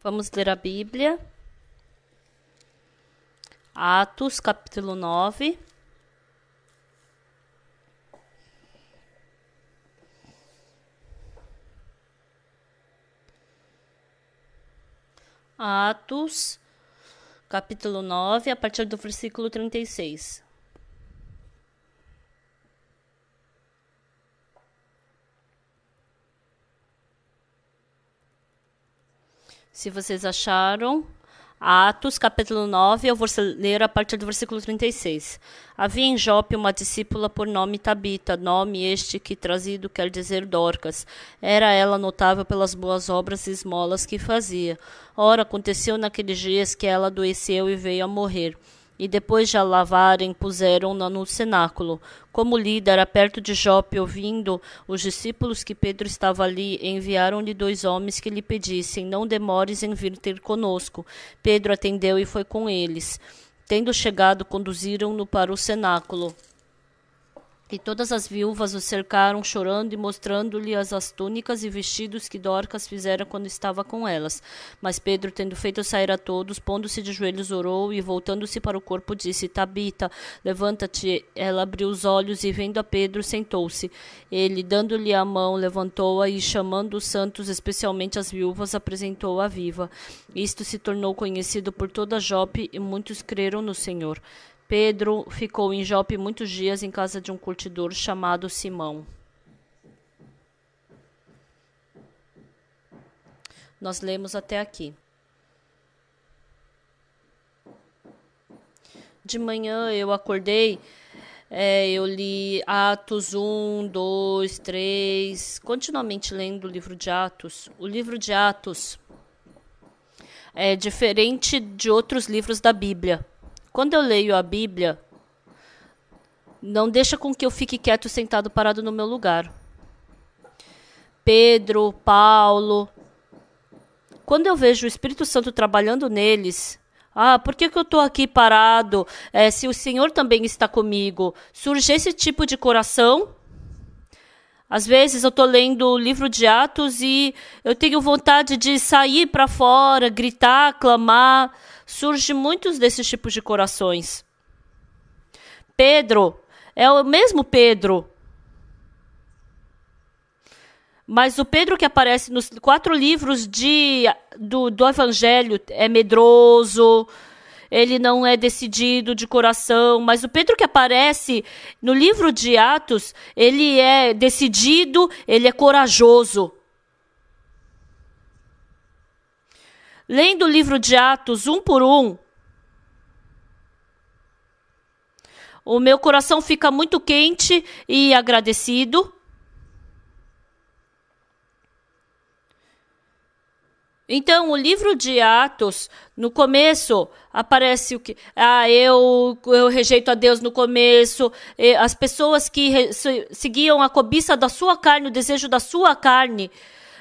Vamos ler a Bíblia. Atos, capítulo 9. Atos, capítulo 9, a partir do versículo 36. Se vocês acharam, Atos, capítulo 9, eu vou ler a partir do versículo 36. Havia em Jope uma discípula por nome Tabita, nome este que trazido quer dizer Dorcas. Era ela notável pelas boas obras e esmolas que fazia. Ora, aconteceu naqueles dias que ela adoeceu e veio a morrer. E depois de a lavarem, puseram-na no cenáculo. Como Lida era perto de Jope, ouvindo os discípulos que Pedro estava ali, enviaram-lhe 2 homens que lhe pedissem: não demores em vir ter conosco. Pedro atendeu e foi com eles. Tendo chegado, conduziram-no para o cenáculo. E todas as viúvas o cercaram, chorando e mostrando-lhe as túnicas e vestidos que Dorcas fizera quando estava com elas. Mas Pedro, tendo feito sair a todos, pondo-se de joelhos, orou e, voltando-se para o corpo, disse: Tabita, levanta-te. Ela abriu os olhos e, vendo a Pedro, sentou-se. Ele, dando-lhe a mão, levantou-a e, chamando os santos, especialmente as viúvas, apresentou-a viva. Isto se tornou conhecido por toda Jope e muitos creram no Senhor. Pedro ficou em Jope muitos dias em casa de um curtidor chamado Simão. Nós lemos até aqui. De manhã eu acordei, eu li Atos 1, 2, 3, continuamente lendo o livro de Atos. O livro de Atos é diferente de outros livros da Bíblia. Quando eu leio a Bíblia, não deixa com que eu fique quieto, sentado, parado no meu lugar. Pedro, Paulo. Quando eu vejo o Espírito Santo trabalhando neles, por que eu estou aqui parado? Se o Senhor também está comigo. Surge esse tipo de coração. Às vezes eu estou lendo o livro de Atos e eu tenho vontade de sair para fora, gritar, clamar. Surge muitos desses tipos de corações. Pedro é o mesmo Pedro. Mas o Pedro que aparece nos 4 livros do Evangelho é medroso, ele não é decidido de coração. Mas o Pedro que aparece no livro de Atos, ele é decidido, ele é corajoso. Lendo o livro de Atos, um por um, o meu coração fica muito quente e agradecido. Então, o livro de Atos, no começo, aparece o que? Eu rejeito a Deus no começo. As pessoas que seguiam a cobiça da sua carne, o desejo da sua carne.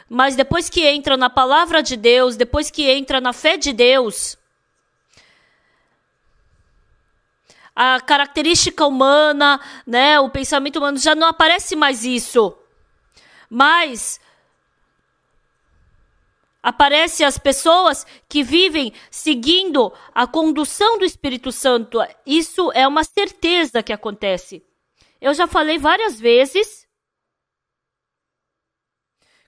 Mas depois que entra na palavra de Deus, depois que entra na fé de Deus, a característica humana, né, o pensamento humano, já não aparece mais isso. Mas aparece as pessoas que vivem seguindo a condução do Espírito Santo. Isso é uma certeza que acontece. Eu já falei várias vezes.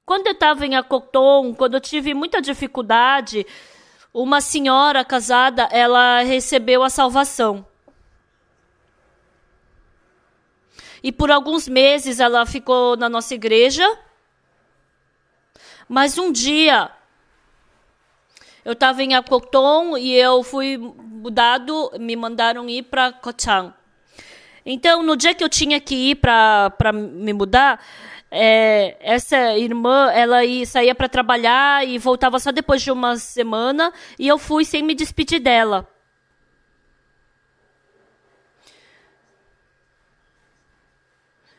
Quando eu estava em Acoton, quando eu tive muita dificuldade, uma senhora casada, ela recebeu a salvação. E por alguns meses ela ficou na nossa igreja. Mas um dia, eu estava em Acoton e eu fui mudado, me mandaram ir para Kochang. Então, no dia que eu tinha que ir para me mudar, essa irmã, ela saía para trabalhar e voltava só depois de uma semana, e eu fui sem me despedir dela.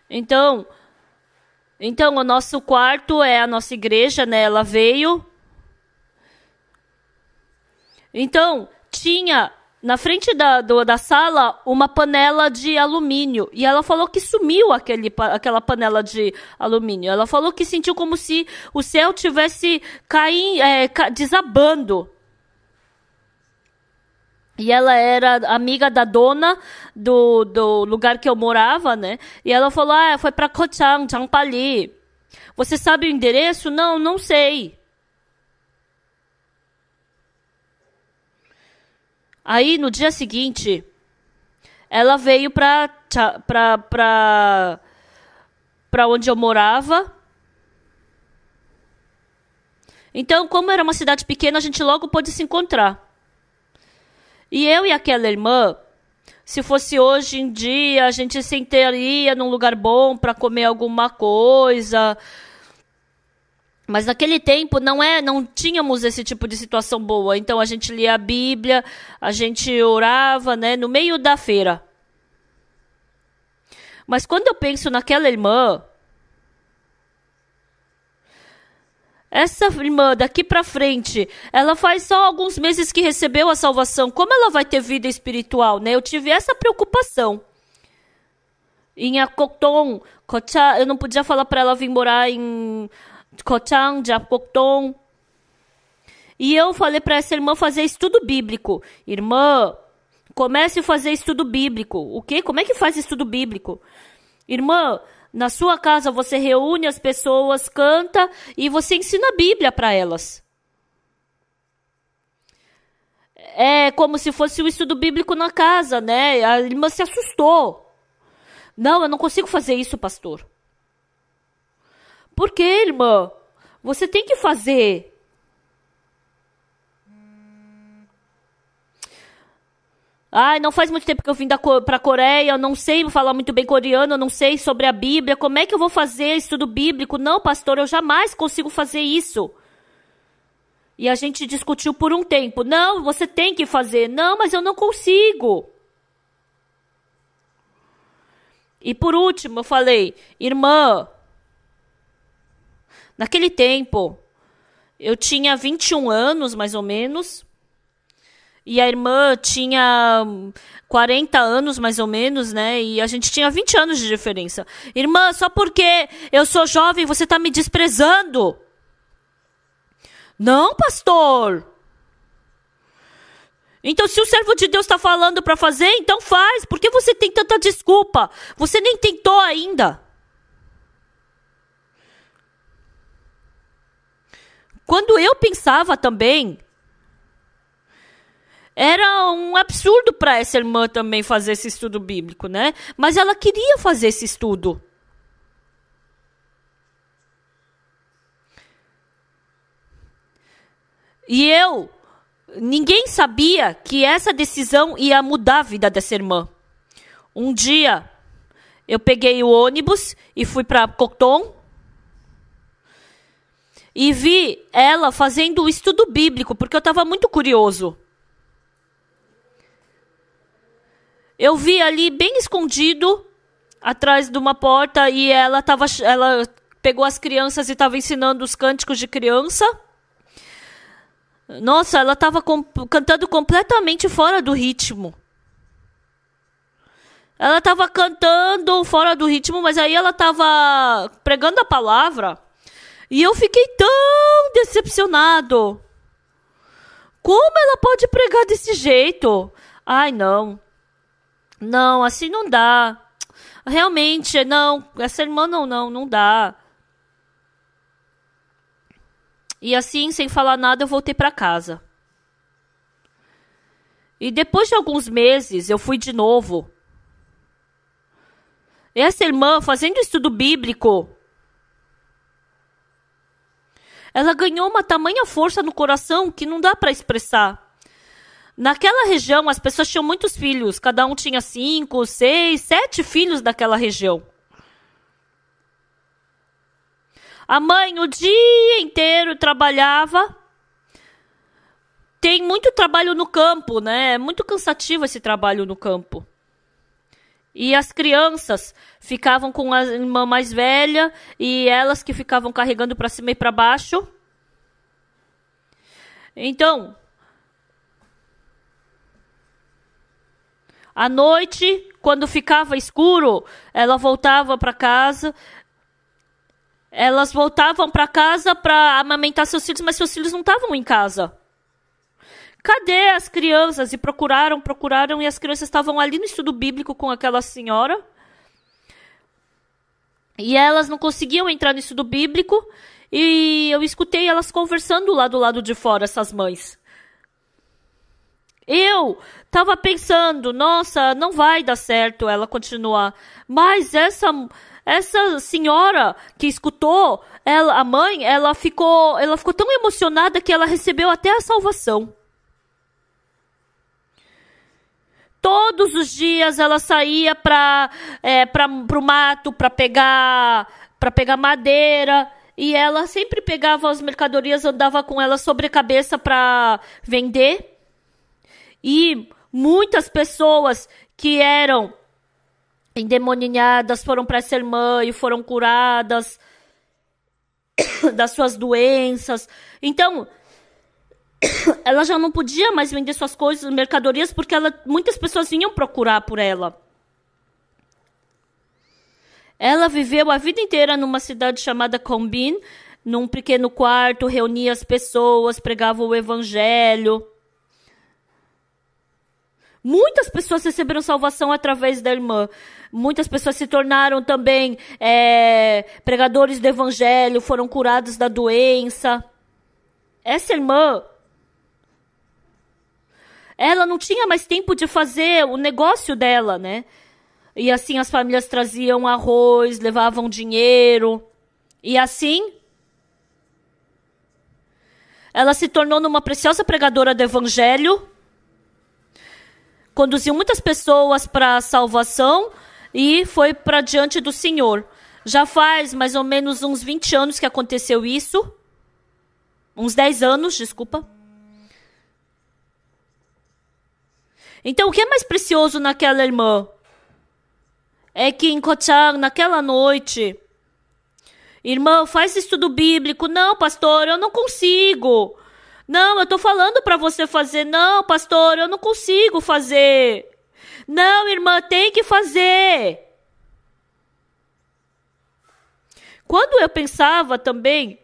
Então o nosso quarto é a nossa igreja, né? Ela veio. Então, tinha na frente da sala uma panela de alumínio. E ela falou que sumiu aquela panela de alumínio. Ela falou que sentiu como se o céu tivesse desabando. E ela era amiga da dona do lugar que eu morava, né? E ela falou, foi para Kochang, Jangpali. Você sabe o endereço? Não, não sei. Aí, no dia seguinte, ela veio para onde eu morava. Então, como era uma cidade pequena, a gente logo pôde se encontrar. E eu e aquela irmã, se fosse hoje em dia, a gente sentaria num lugar bom para comer alguma coisa. Mas naquele tempo não tínhamos esse tipo de situação boa. Então a gente lia a Bíblia, a gente orava, né, no meio da feira. Mas quando eu penso naquela irmã, essa irmã daqui para frente, ela faz só alguns meses que recebeu a salvação. Como ela vai ter vida espiritual, né? Eu tive essa preocupação. Em Akokton, eu não podia falar para ela vir morar em Kochang, Japokton. E eu falei para essa irmã fazer estudo bíblico. Irmã, comece a fazer estudo bíblico. O quê? Como é que faz estudo bíblico? Irmã, na sua casa você reúne as pessoas, canta e você ensina a Bíblia para elas. É como se fosse o estudo bíblico na casa, né? A irmã se assustou. Não, eu não consigo fazer isso, pastor. Por quê, irmã? Você tem que fazer. Não faz muito tempo que eu vim para a Coreia, eu não sei falar muito bem coreano, eu não sei sobre a Bíblia, como é que eu vou fazer estudo bíblico? Não, pastor, eu jamais consigo fazer isso. E a gente discutiu por um tempo. Não, você tem que fazer. Não, mas eu não consigo. E por último, eu falei, irmã, naquele tempo, eu tinha 21 anos, mais ou menos, e a irmã tinha 40 anos, mais ou menos, né? E a gente tinha 20 anos de diferença. Irmã, só porque eu sou jovem, você está me desprezando? Não, pastor. Então, se o servo de Deus está falando para fazer, então faz. Por que você tem tanta desculpa? Você nem tentou ainda. Quando eu pensava também, era um absurdo para essa irmã também fazer esse estudo bíblico, né? Mas ela queria fazer esse estudo. E ninguém sabia que essa decisão ia mudar a vida dessa irmã. Um dia, eu peguei o ônibus e fui para Kokton e vi ela fazendo o estudo bíblico, porque eu estava muito curioso. Eu vi ali bem escondido, atrás de uma porta, e ela pegou as crianças e estava ensinando os cânticos de criança. Nossa, ela estava cantando completamente fora do ritmo. Ela estava cantando fora do ritmo, mas aí ela estava pregando a palavra. E eu fiquei tão decepcionado. Como ela pode pregar desse jeito? Ai, não. Não, assim não dá. Realmente, não. Essa irmã não dá. E assim, sem falar nada, eu voltei para casa. E depois de alguns meses, eu fui de novo. Essa irmã, fazendo estudo bíblico, ela ganhou uma tamanha força no coração que não dá para expressar. Naquela região, as pessoas tinham muitos filhos. Cada um tinha 5, 6, 7 filhos daquela região. A mãe o dia inteiro trabalhava. Tem muito trabalho no campo, né? É muito cansativo esse trabalho no campo. E as crianças ficavam com a irmã mais velha e elas que ficavam carregando para cima e para baixo. Então, À noite, quando ficava escuro, elas voltavam para casa para amamentar seus filhos, mas seus filhos não estavam em casa. Cadê as crianças? E procuraram, e as crianças estavam ali no estudo bíblico com aquela senhora. E elas não conseguiam entrar no estudo bíblico. E eu escutei elas conversando lá do lado de fora, essas mães. Eu estava pensando, nossa, não vai dar certo ela continuar. Mas essa senhora que escutou, a mãe, ela ficou tão emocionada que ela recebeu até a salvação. Todos os dias ela saía para o mato para pegar madeira. E ela sempre pegava as mercadorias, andava com elas sobre a cabeça para vender. E muitas pessoas que eram endemoniadas foram para essa irmã e foram curadas das suas doenças. Então, ela já não podia mais vender suas coisas, mercadorias, porque muitas pessoas vinham procurar por ela. Ela viveu a vida inteira numa cidade chamada Combin, num pequeno quarto, reunia as pessoas, pregava o evangelho. Muitas pessoas receberam salvação através da irmã. Muitas pessoas se tornaram também pregadores do evangelho, foram curados da doença. Essa irmã, ela não tinha mais tempo de fazer o negócio dela, né? E assim as famílias traziam arroz, levavam dinheiro. E assim, ela se tornou numa preciosa pregadora do evangelho. Conduziu muitas pessoas para a salvação e foi para diante do Senhor. Já faz mais ou menos uns 20 anos que aconteceu isso. Uns 10 anos, desculpa. Então, o que é mais precioso naquela irmã? É que em Kochang, naquela noite, irmã, faz estudo bíblico. Não, pastor, eu não consigo. Não, eu estou falando para você fazer. Não, pastor, eu não consigo fazer. Não, irmã, tem que fazer. Quando eu pensava também,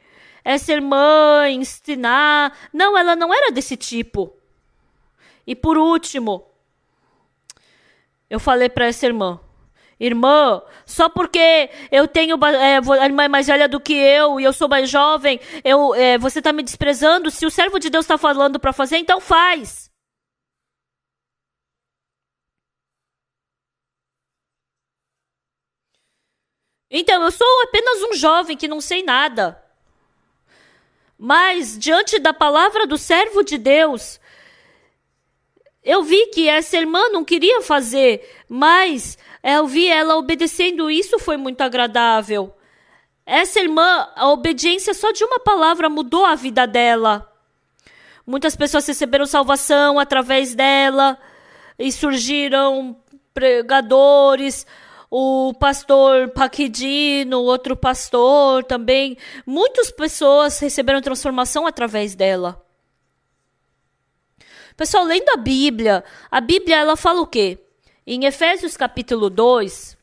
essa irmã ensinar... Não, ela não era desse tipo. E por último, eu falei para essa irmã, irmã, só porque eu tenho a irmã é mais velha do que eu e eu sou mais jovem, você está me desprezando? Se o servo de Deus está falando para fazer, então faz. Então, eu sou apenas um jovem que não sei nada. Mas, diante da palavra do servo de Deus, eu vi que essa irmã não queria fazer, mas eu vi ela obedecendo, isso foi muito agradável. Essa irmã, a obediência só de uma palavra mudou a vida dela. Muitas pessoas receberam salvação através dela, e surgiram pregadores, o pastor Paquidino, outro pastor também. Muitas pessoas receberam transformação através dela. Pessoal, lendo a Bíblia ela fala o quê? Em Efésios capítulo 2,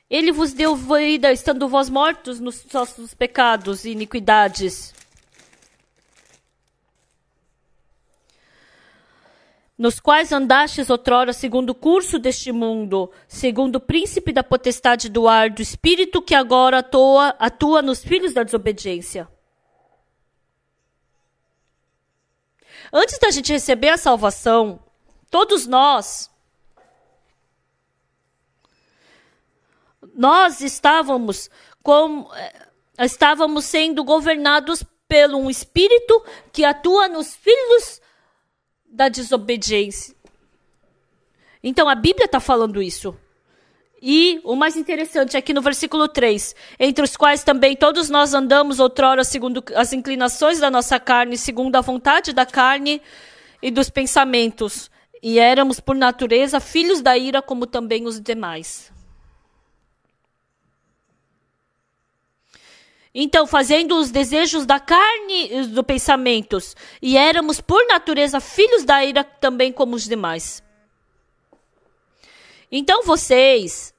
ele vos deu vida, estando vós mortos nos vossos pecados e iniquidades, nos quais andastes outrora segundo o curso deste mundo, segundo o príncipe da potestade do ar, do espírito que agora atua nos filhos da desobediência. Antes da gente receber a salvação, todos nós estávamos sendo governados por um espírito que atua nos filhos da desobediência. Então, a Bíblia está falando isso. E o mais interessante é que no versículo 3, entre os quais também todos nós andamos outrora segundo as inclinações da nossa carne, segundo a vontade da carne e dos pensamentos, e éramos por natureza filhos da ira como também os demais. Então, fazendo os desejos da carne e dos pensamentos. E éramos, por natureza, filhos da ira também como os demais. Então, vocês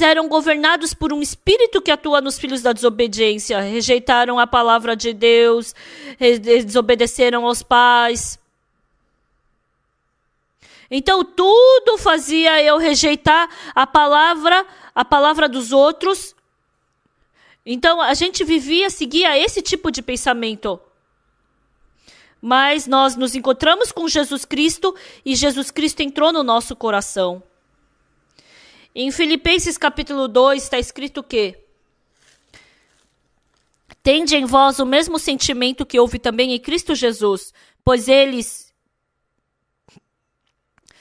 eram governados por um espírito que atua nos filhos da desobediência. Rejeitaram a palavra de Deus, desobedeceram aos pais. Então, tudo fazia eu rejeitar a palavra dos outros. Então, a gente seguia esse tipo de pensamento. Mas nós nos encontramos com Jesus Cristo e Jesus Cristo entrou no nosso coração. Em Filipenses capítulo 2 está escrito o quê? Tende em vós o mesmo sentimento que houve também em Cristo Jesus, pois eles,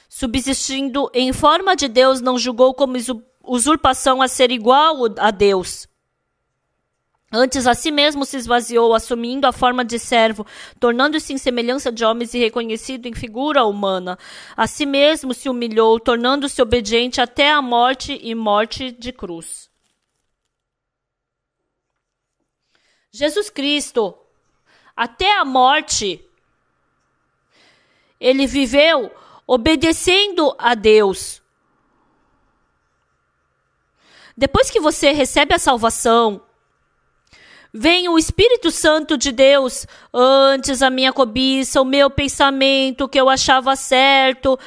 subsistindo em forma de Deus, não julgou como usurpação a ser igual a Deus. Antes, a si mesmo se esvaziou, assumindo a forma de servo, tornando-se em semelhança de homens e reconhecido em figura humana. A si mesmo se humilhou, tornando-se obediente até a morte e morte de cruz. Jesus Cristo, até a morte, ele viveu obedecendo a Deus. Depois que você recebe a salvação, vem o Espírito Santo de Deus. Antes a minha cobiça, o meu pensamento, o que eu achava certo.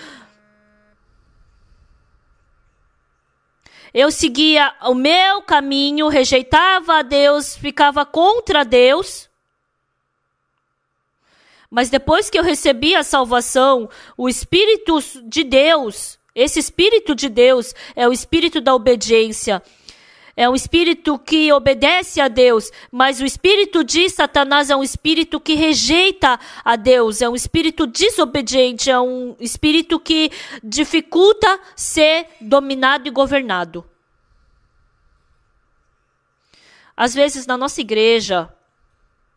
Eu seguia o meu caminho, rejeitava a Deus, ficava contra Deus. Mas depois que eu recebi a salvação, o Espírito de Deus, esse Espírito de Deus é o Espírito da obediência. É um espírito que obedece a Deus, mas o espírito de Satanás é um espírito que rejeita a Deus, é um espírito desobediente, é um espírito que dificulta ser dominado e governado. Às vezes na nossa igreja,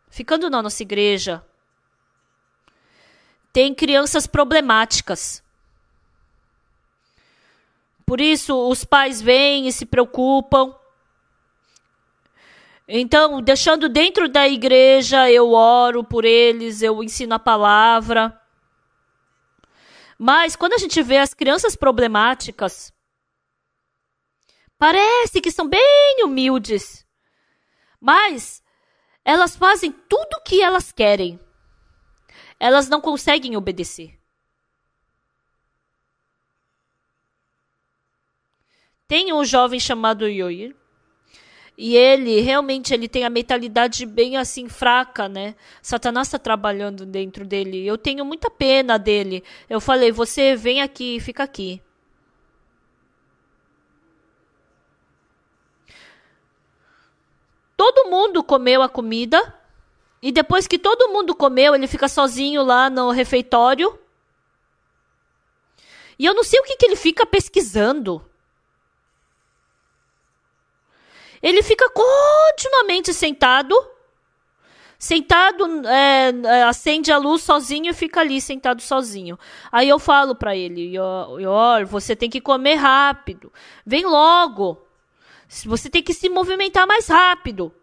ficando na nossa igreja, tem crianças problemáticas. Por isso os pais vêm e se preocupam. Então, deixando dentro da igreja, eu oro por eles, eu ensino a palavra. Mas, quando a gente vê as crianças problemáticas, parece que são bem humildes. Mas, elas fazem tudo o que elas querem. Elas não conseguem obedecer. Tem um jovem chamado Yoir. E ele, realmente, ele tem a mentalidade bem assim, fraca, né? Satanás está trabalhando dentro dele. Eu tenho muita pena dele. Eu falei, você vem aqui, fica aqui. Todo mundo comeu a comida. E depois que todo mundo comeu, ele fica sozinho lá no refeitório. E eu não sei o que ele fica pesquisando. Ele fica continuamente sentado, acende a luz sozinho e fica ali sentado sozinho. Aí eu falo para ele, Yor, você tem que comer rápido, vem logo, você tem que se movimentar mais rápido.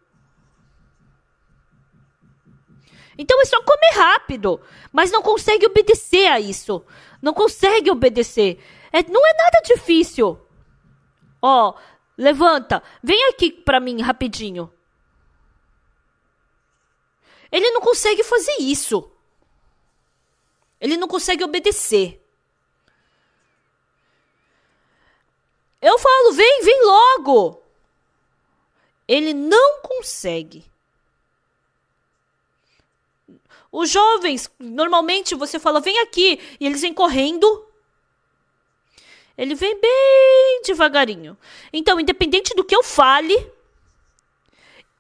Então é só comer rápido, mas não consegue obedecer a isso, não consegue obedecer, não é nada difícil. Levanta, vem aqui para mim rapidinho. Ele não consegue fazer isso. Ele não consegue obedecer. Eu falo, vem logo. Ele não consegue. Os jovens, normalmente você fala, vem aqui, e eles vêm correndo. Ele vem bem devagarinho. Então, independente do que eu fale,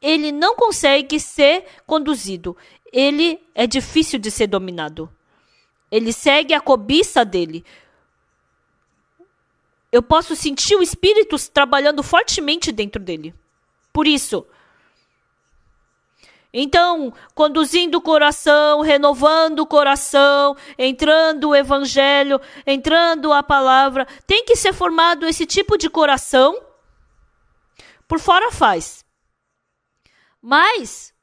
ele não consegue ser conduzido. Ele é difícil de ser dominado. Ele segue a cobiça dele. Eu posso sentir o espírito trabalhando fortemente dentro dele. Por isso, Então, conduzindo o coração, renovando o coração, entrando o evangelho, entrando a palavra. Tem que ser formado esse tipo de coração. Por fora faz. Mas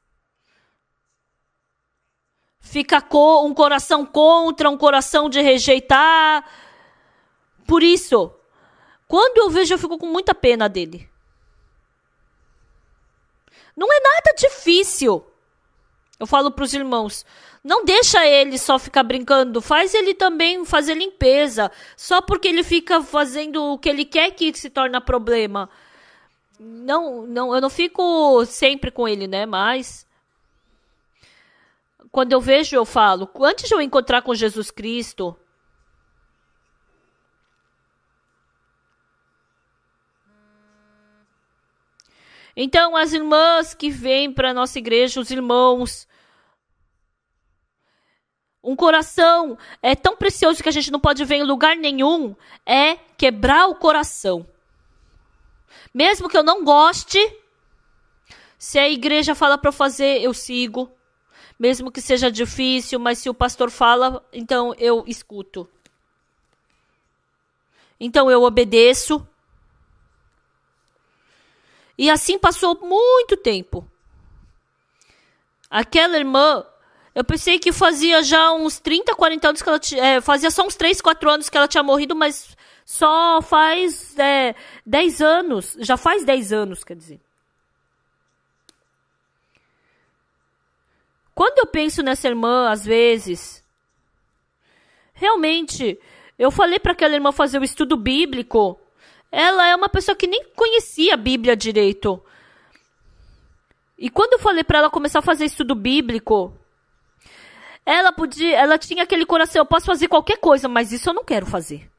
fica um coração contra, um coração de rejeitar. Por isso, quando eu vejo, eu fico com muita pena dele. Não é nada difícil. Eu falo para os irmãos, não deixa ele só ficar brincando, faz ele também fazer limpeza. Só porque ele fica fazendo o que ele quer que se torna problema. Não, eu não fico sempre com ele, né? Mas quando eu vejo, eu falo, antes de eu encontrar com Jesus Cristo, então, as irmãs que vêm para a nossa igreja, os irmãos, um coração é tão precioso que a gente não pode ver em lugar nenhum, é quebrar o coração. Mesmo que eu não goste, se a igreja fala para eu fazer, eu sigo. Mesmo que seja difícil, mas se o pastor fala, então eu escuto. Então eu obedeço. E assim passou muito tempo. Aquela irmã, eu pensei que fazia já uns 30, 40 anos que ela tinha... fazia só uns 3, 4 anos que ela tinha morrido, mas só faz 10 anos. Já faz 10 anos, quer dizer. Quando eu penso nessa irmã, às vezes... Realmente, eu falei para aquela irmã fazer o estudo bíblico... Ela é uma pessoa que nem conhecia a Bíblia direito. E quando eu falei para ela começar a fazer estudo bíblico, ela tinha aquele coração, eu posso fazer qualquer coisa, mas isso eu não quero fazer.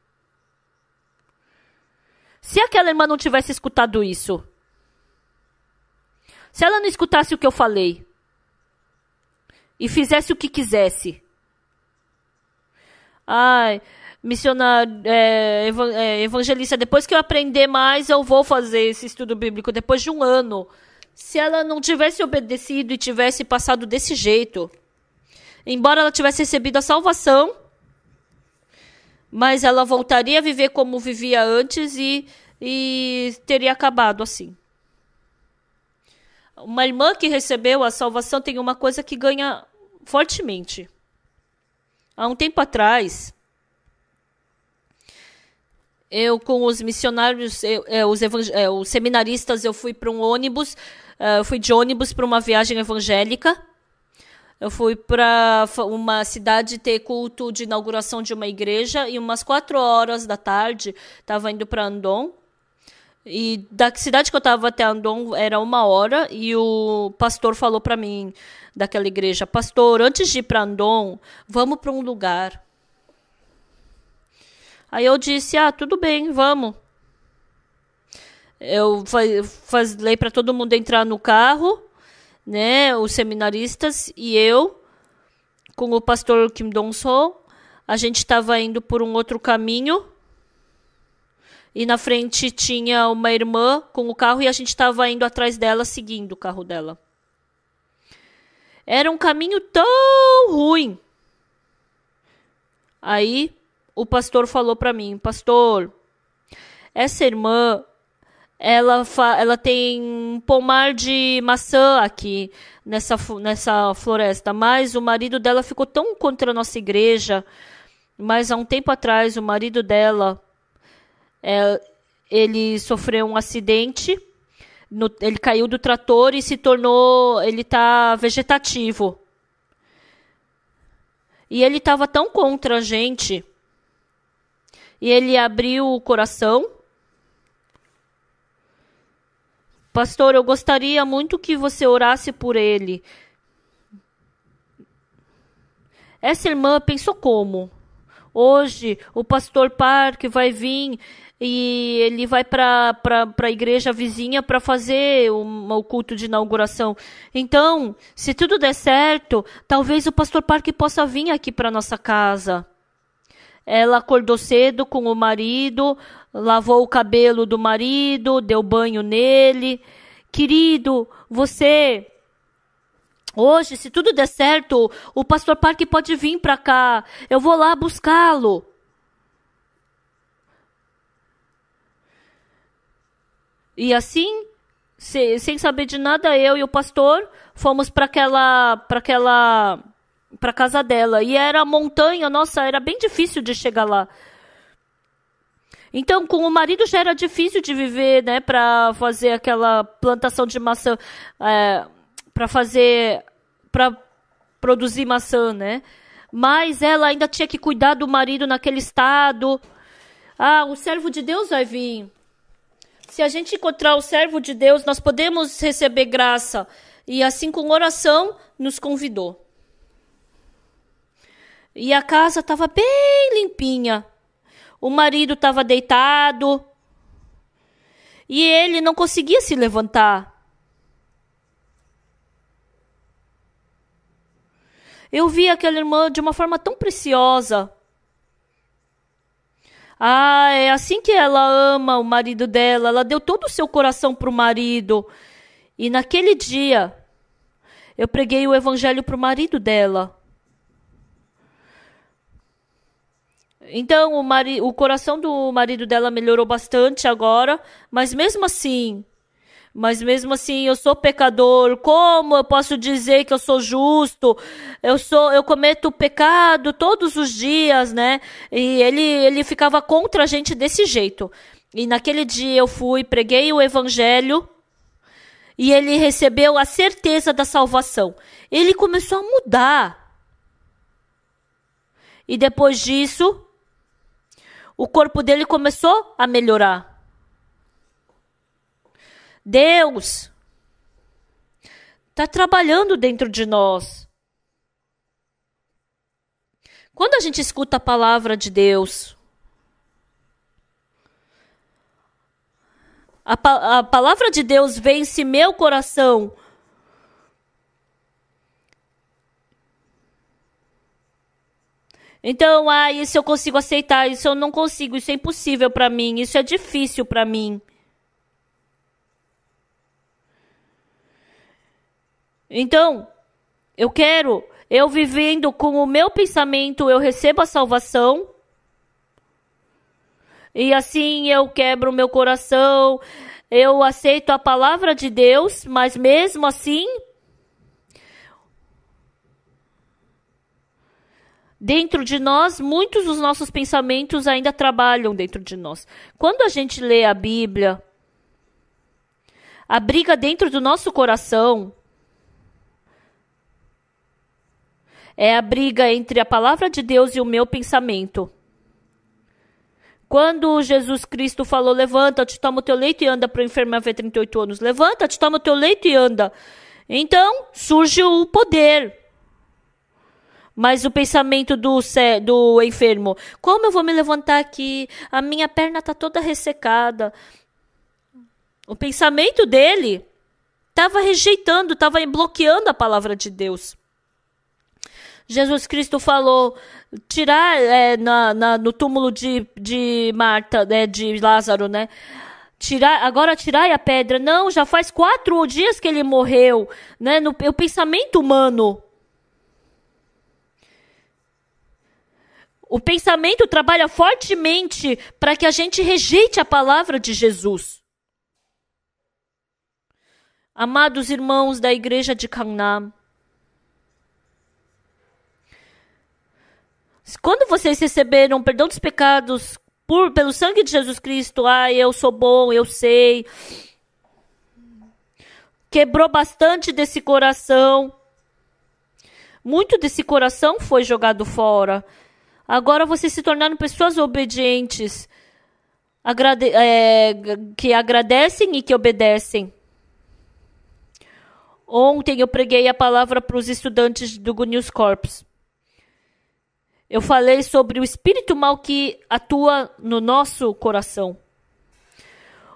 Se aquela irmã não tivesse escutado isso, se ela não escutasse o que eu falei, e fizesse o que quisesse, missionário, evangelista, depois que eu aprender mais, eu vou fazer esse estudo bíblico, depois de um ano. Se ela não tivesse obedecido e tivesse passado desse jeito, embora ela tivesse recebido a salvação, mas ela voltaria a viver como vivia antes e teria acabado assim. Uma irmã que recebeu a salvação tem uma coisa que ganha fortemente. Há um tempo atrás... Eu, com os missionários, os seminaristas, eu fui para um ônibus, fui de ônibus para uma viagem evangélica. Eu fui para uma cidade ter culto de inauguração de uma igreja e umas 4 horas da tarde estava indo para Andong. E da cidade que eu estava até Andong era 1 hora e o pastor falou para mim daquela igreja, pastor, antes de ir para Andong, vamos para um lugar. Aí eu disse, tudo bem, vamos. Eu falei para todo mundo entrar no carro, né, os seminaristas e eu, com o pastor Kim Dong-so, a gente estava indo por um outro caminho, e na frente tinha uma irmã com o carro, e a gente estava indo atrás dela, seguindo o carro dela. Era um caminho tão ruim. Aí... o pastor falou para mim, pastor, essa irmã, ela tem um pomar de maçã aqui nessa floresta, mas o marido dela ficou tão contra a nossa igreja, mas há um tempo atrás o marido dela, ele sofreu um acidente, ele caiu do trator e ele está vegetativo. E ele estava tão contra a gente... E ele abriu o coração. Pastor, eu gostaria muito que você orasse por ele. Essa irmã pensou como? Hoje o pastor Park vai vir e ele vai para a igreja vizinha para fazer o culto de inauguração. Então, se tudo der certo, talvez o pastor Park possa vir aqui para nossa casa. Ela acordou cedo com o marido, lavou o cabelo do marido, deu banho nele. Querido, você Hoje, se tudo der certo, o pastor Park pode vir para cá. Eu vou lá buscá-lo. E assim, sem saber de nada, eu e o pastor fomos para casa dela. E era montanha, nossa, era bem difícil de chegar lá. Então, com o marido já era difícil de viver, né, para fazer aquela plantação de maçã, para produzir maçã, né? Mas ela ainda tinha que cuidar do marido naquele estado. Ah, o servo de Deus vai vir. Se a gente encontrar o servo de Deus, nós podemos receber graça. E assim, com oração, nos convidou. E a casa estava bem limpinha. O marido estava deitado. E ele não conseguia se levantar. Eu vi aquela irmã de uma forma tão preciosa. Ah, é assim que ela ama o marido dela. Ela deu todo o seu coração para o marido. E naquele dia, eu preguei o evangelho para o marido dela. Então, o coração do marido dela melhorou bastante agora. Mas mesmo assim, eu sou pecador. Como eu posso dizer que eu sou justo? Eu cometo pecado todos os dias, né? E ele ficava contra a gente desse jeito. E naquele dia eu preguei o evangelho e ele recebeu a certeza da salvação. Ele começou a mudar. E depois disso, o corpo dele começou a melhorar. Deus está trabalhando dentro de nós. Quando a gente escuta a palavra de Deus, a palavra de Deus vence meu coração. Então, isso eu consigo aceitar, isso eu não consigo, isso é impossível para mim, isso é difícil para mim. Então, eu vivendo com o meu pensamento, eu recebo a salvação. E assim eu quebro o meu coração, eu aceito a palavra de Deus, mas mesmo assim, dentro de nós, muitos dos nossos pensamentos ainda trabalham dentro de nós. Quando a gente lê a Bíblia, a briga dentro do nosso coração é a briga entre a palavra de Deus e o meu pensamento. Quando Jesus Cristo falou, levanta-te, toma o teu leito e anda, para o enfermo haver 38 anos. Levanta-te, toma o teu leito e anda. Então, surge o poder. Mas o pensamento do enfermo, como eu vou me levantar aqui? A minha perna está toda ressecada. O pensamento dele estava rejeitando, estava bloqueando a palavra de Deus. Jesus Cristo falou, tirar no túmulo de Marta, né, de Lázaro, né? Agora tirai a pedra. Não, já faz 4 dias que ele morreu, né? O pensamento humano. O pensamento trabalha fortemente para que a gente rejeite a palavra de Jesus. Amados irmãos da igreja de Gangnam, quando vocês receberam perdão dos pecados pelo sangue de Jesus Cristo, eu sou bom, eu sei. Quebrou bastante desse coração. Muito desse coração foi jogado fora. Agora vocês se tornaram pessoas obedientes, que agradecem e que obedecem. Ontem eu preguei a palavra para os estudantes do Good News Corps. Eu falei sobre o espírito mal que atua no nosso coração.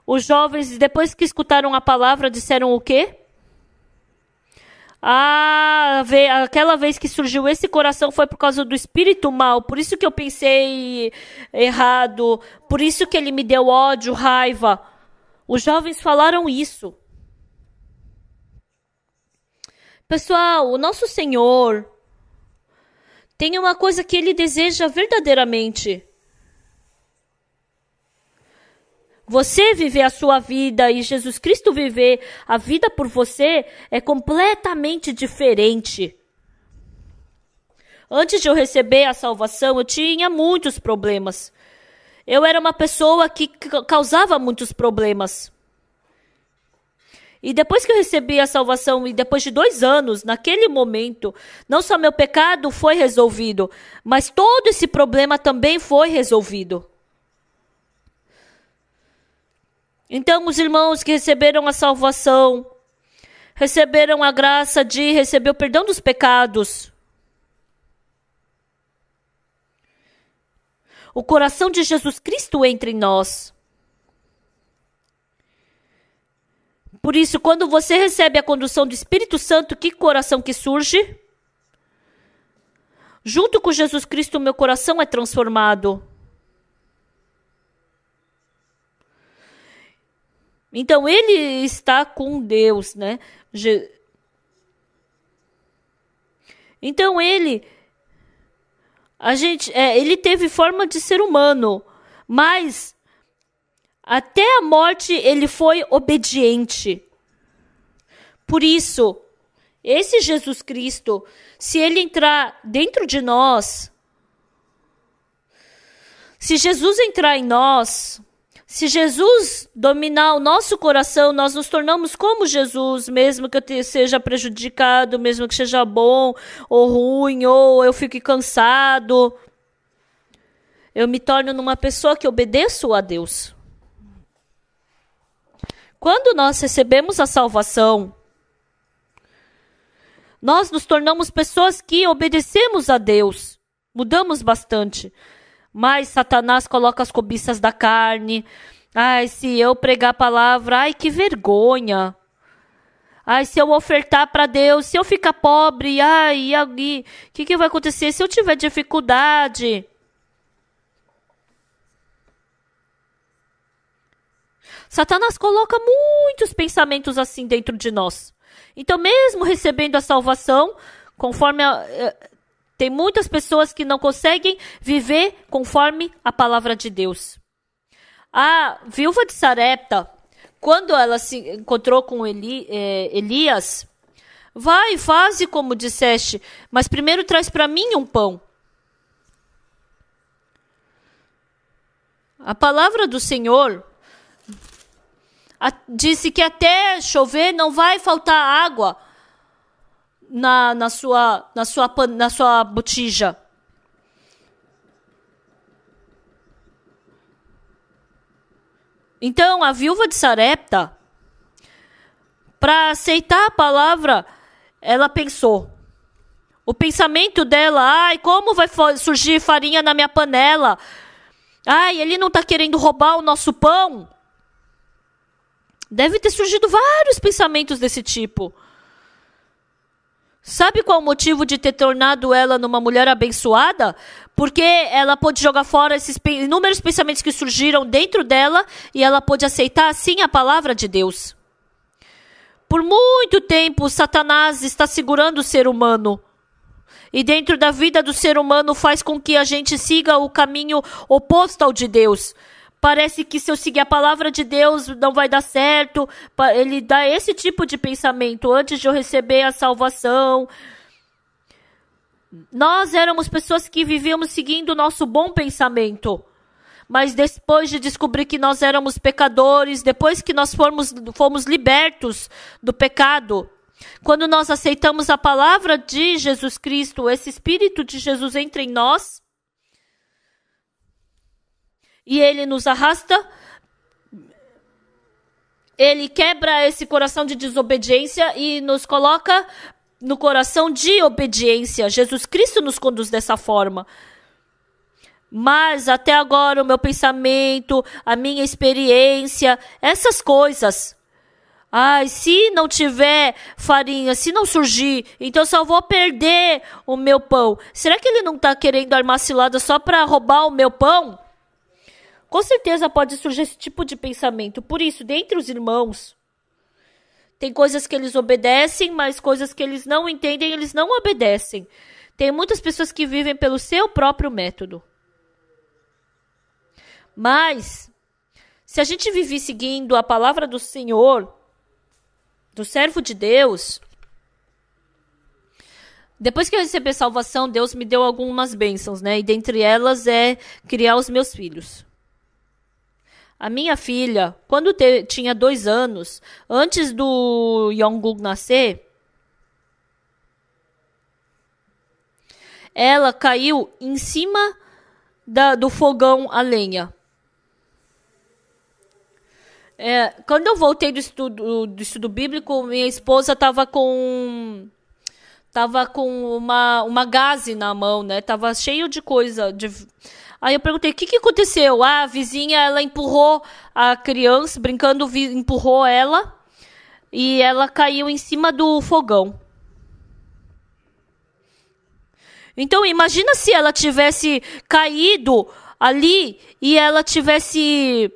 Os jovens, depois que escutaram a palavra, disseram o quê? Aquela vez que surgiu esse coração foi por causa do espírito mal. Por isso que eu pensei errado. Por isso que ele me deu ódio, raiva. Os jovens falaram isso. Pessoal, o nosso Senhor tem uma coisa que Ele deseja verdadeiramente. Você viver a sua vida e Jesus Cristo viver a vida por você é completamente diferente. Antes de eu receber a salvação, eu tinha muitos problemas. Eu era uma pessoa que causava muitos problemas. E depois que eu recebi a salvação, e depois de 2 anos, naquele momento, não só meu pecado foi resolvido, mas todo esse problema também foi resolvido. Então, os irmãos que receberam a salvação, receberam a graça de receber o perdão dos pecados. O coração de Jesus Cristo entra em nós. Por isso, quando você recebe a condução do Espírito Santo, que coração que surge? Junto com Jesus Cristo, o meu coração é transformado. Então, ele está com Deus, né? Então, ele teve forma de ser humano, mas até a morte ele foi obediente. Por isso, esse Jesus Cristo, se ele entrar dentro de nós, se Jesus entrar em nós, se Jesus dominar o nosso coração, nós nos tornamos como Jesus, mesmo que eu seja prejudicado, mesmo que seja bom ou ruim, ou eu fique cansado. Eu me torno numa pessoa que obedeço a Deus. Quando nós recebemos a salvação, nós nos tornamos pessoas que obedecemos a Deus. Mudamos bastante. Mas Satanás coloca as cobiças da carne. Ai, se eu pregar a palavra, ai, que vergonha. Ai, se eu ofertar para Deus, se eu ficar pobre, ai, o que vai acontecer se eu tiver dificuldade? Satanás coloca muitos pensamentos assim dentro de nós. Então, mesmo recebendo a salvação, tem muitas pessoas que não conseguem viver conforme a palavra de Deus. A viúva de Sarepta, quando ela se encontrou com Elias, vai, faze como disseste, mas primeiro traz para mim um pão. A palavra do Senhor disse que até chover não vai faltar água na sua botija. Então, a viúva de Sarepta, para aceitar a palavra, ela pensou. O pensamento dela, ai, como vai surgir farinha na minha panela? Ai, ele não está querendo roubar o nosso pão? Deve ter surgido vários pensamentos desse tipo. Sabe qual o motivo de ter tornado ela numa mulher abençoada? Porque ela pôde jogar fora esses inúmeros pensamentos que surgiram dentro dela e ela pôde aceitar assim a palavra de Deus. Por muito tempo, Satanás está segurando o ser humano. E dentro da vida do ser humano faz com que a gente siga o caminho oposto ao de Deus. Parece que se eu seguir a palavra de Deus não vai dar certo. Ele dá esse tipo de pensamento antes de eu receber a salvação. Nós éramos pessoas que vivíamos seguindo o nosso bom pensamento. Mas depois de descobrir que nós éramos pecadores, depois que nós fomos libertos do pecado, quando nós aceitamos a palavra de Jesus Cristo, esse Espírito de Jesus entra em nós, e ele nos arrasta, ele quebra esse coração de desobediência e nos coloca no coração de obediência. Jesus Cristo nos conduz dessa forma. Mas até agora o meu pensamento, a minha experiência, essas coisas. Ai, se não tiver farinha, se não surgir, então só vou perder o meu pão. Será que ele não está querendo armar cilada só para roubar o meu pão? Com certeza pode surgir esse tipo de pensamento. Por isso, dentre os irmãos, Tem coisas que eles obedecem, mas coisas que eles não entendem, eles não obedecem. Tem muitas pessoas que vivem pelo seu próprio método. Mas, se a gente viver seguindo a palavra do Senhor, do servo de Deus, depois que eu recebi a salvação, Deus me deu algumas bênçãos, né? E dentre elas é criar os meus filhos. A minha filha, quando tinha 2 anos, antes do Yongguk nascer, ela caiu em cima do fogão a lenha. Quando eu voltei do estudo bíblico, minha esposa estava com uma gaze na mão, né? Tava cheio de coisa. Aí eu perguntei, o que aconteceu? A vizinha, ela empurrou a criança, brincando, empurrou ela. E ela caiu em cima do fogão. Então, imagina se ela tivesse caído ali e ela tivesse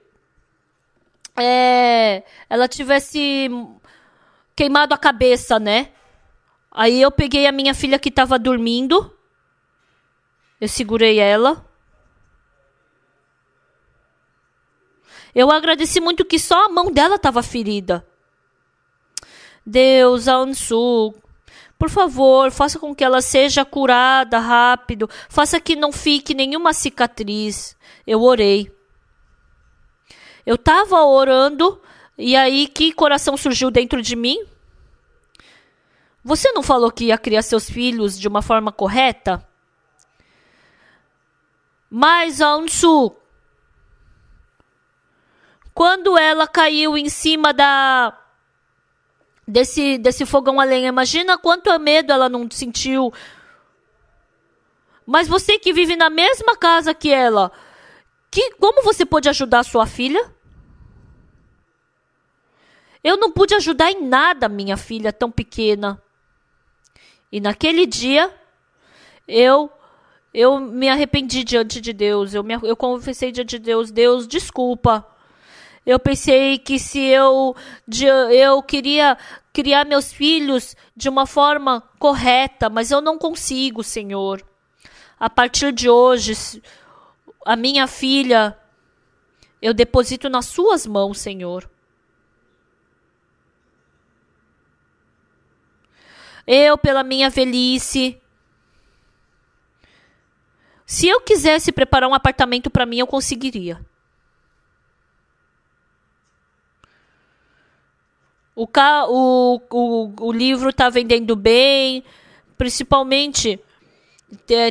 queimado a cabeça, né? Aí eu peguei a minha filha que estava dormindo. Eu segurei ela. Eu agradeci muito que só a mão dela estava ferida. Deus, Ansu, por favor, faça com que ela seja curada rápido. Faça que não fique nenhuma cicatriz. Eu orei. Eu estava orando e aí que coração surgiu dentro de mim? Você não falou que ia criar seus filhos de uma forma correta? Mas, Ansu, quando ela caiu em cima desse fogão a lenha, imagina quanto medo ela não sentiu. Mas você que vive na mesma casa que ela, como você pode ajudar a sua filha? Eu não pude ajudar em nada minha filha tão pequena. E naquele dia, eu me arrependi diante de Deus. Eu confessei diante de Deus, Deus, desculpa. Eu pensei que se eu queria criar meus filhos de uma forma correta, mas eu não consigo, Senhor. A partir de hoje, a minha filha, eu deposito nas suas mãos, Senhor. Eu, pela minha velhice, se eu quisesse preparar um apartamento para mim, eu conseguiria. O livro está vendendo bem, principalmente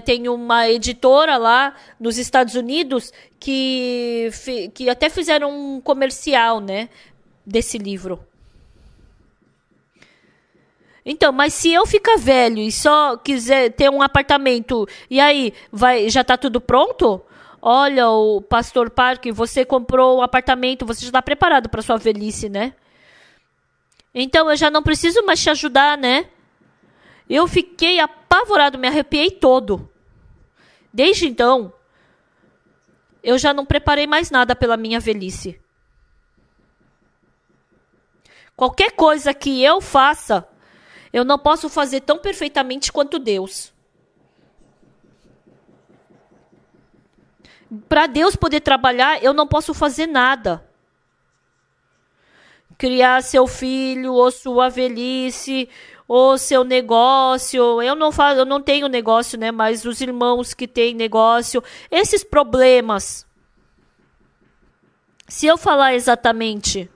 tem uma editora lá nos Estados Unidos que até fizeram um comercial, né, desse livro. Então, mas se eu ficar velho e só quiser ter um apartamento, e aí já está tudo pronto? Olha, o Pastor Parker, você comprou um apartamento, você já está preparado para sua velhice, né? Então, eu já não preciso mais te ajudar, né? Eu fiquei apavorado, me arrepiei todo. Desde então, eu já não preparei mais nada pela minha velhice. Qualquer coisa que eu faça, eu não posso fazer tão perfeitamente quanto Deus. Para Deus poder trabalhar, eu não posso fazer nada. Criar seu filho, ou sua velhice, ou seu negócio. Eu não tenho negócio, né? Mas os irmãos que têm negócio, esses problemas. Se eu falar exatamente,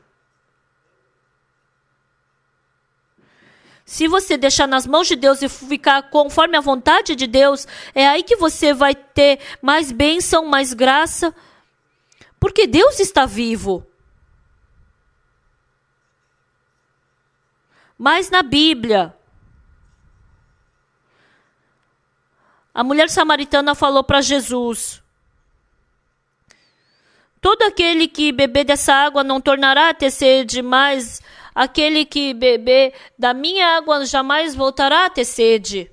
se você deixar nas mãos de Deus e ficar conforme a vontade de Deus, é aí que você vai ter mais bênção, mais graça. Porque Deus está vivo. Mas na Bíblia, a mulher samaritana falou para Jesus: todo aquele que beber dessa água não tornará a ter sede, mas aquele que beber da minha água jamais voltará a ter sede.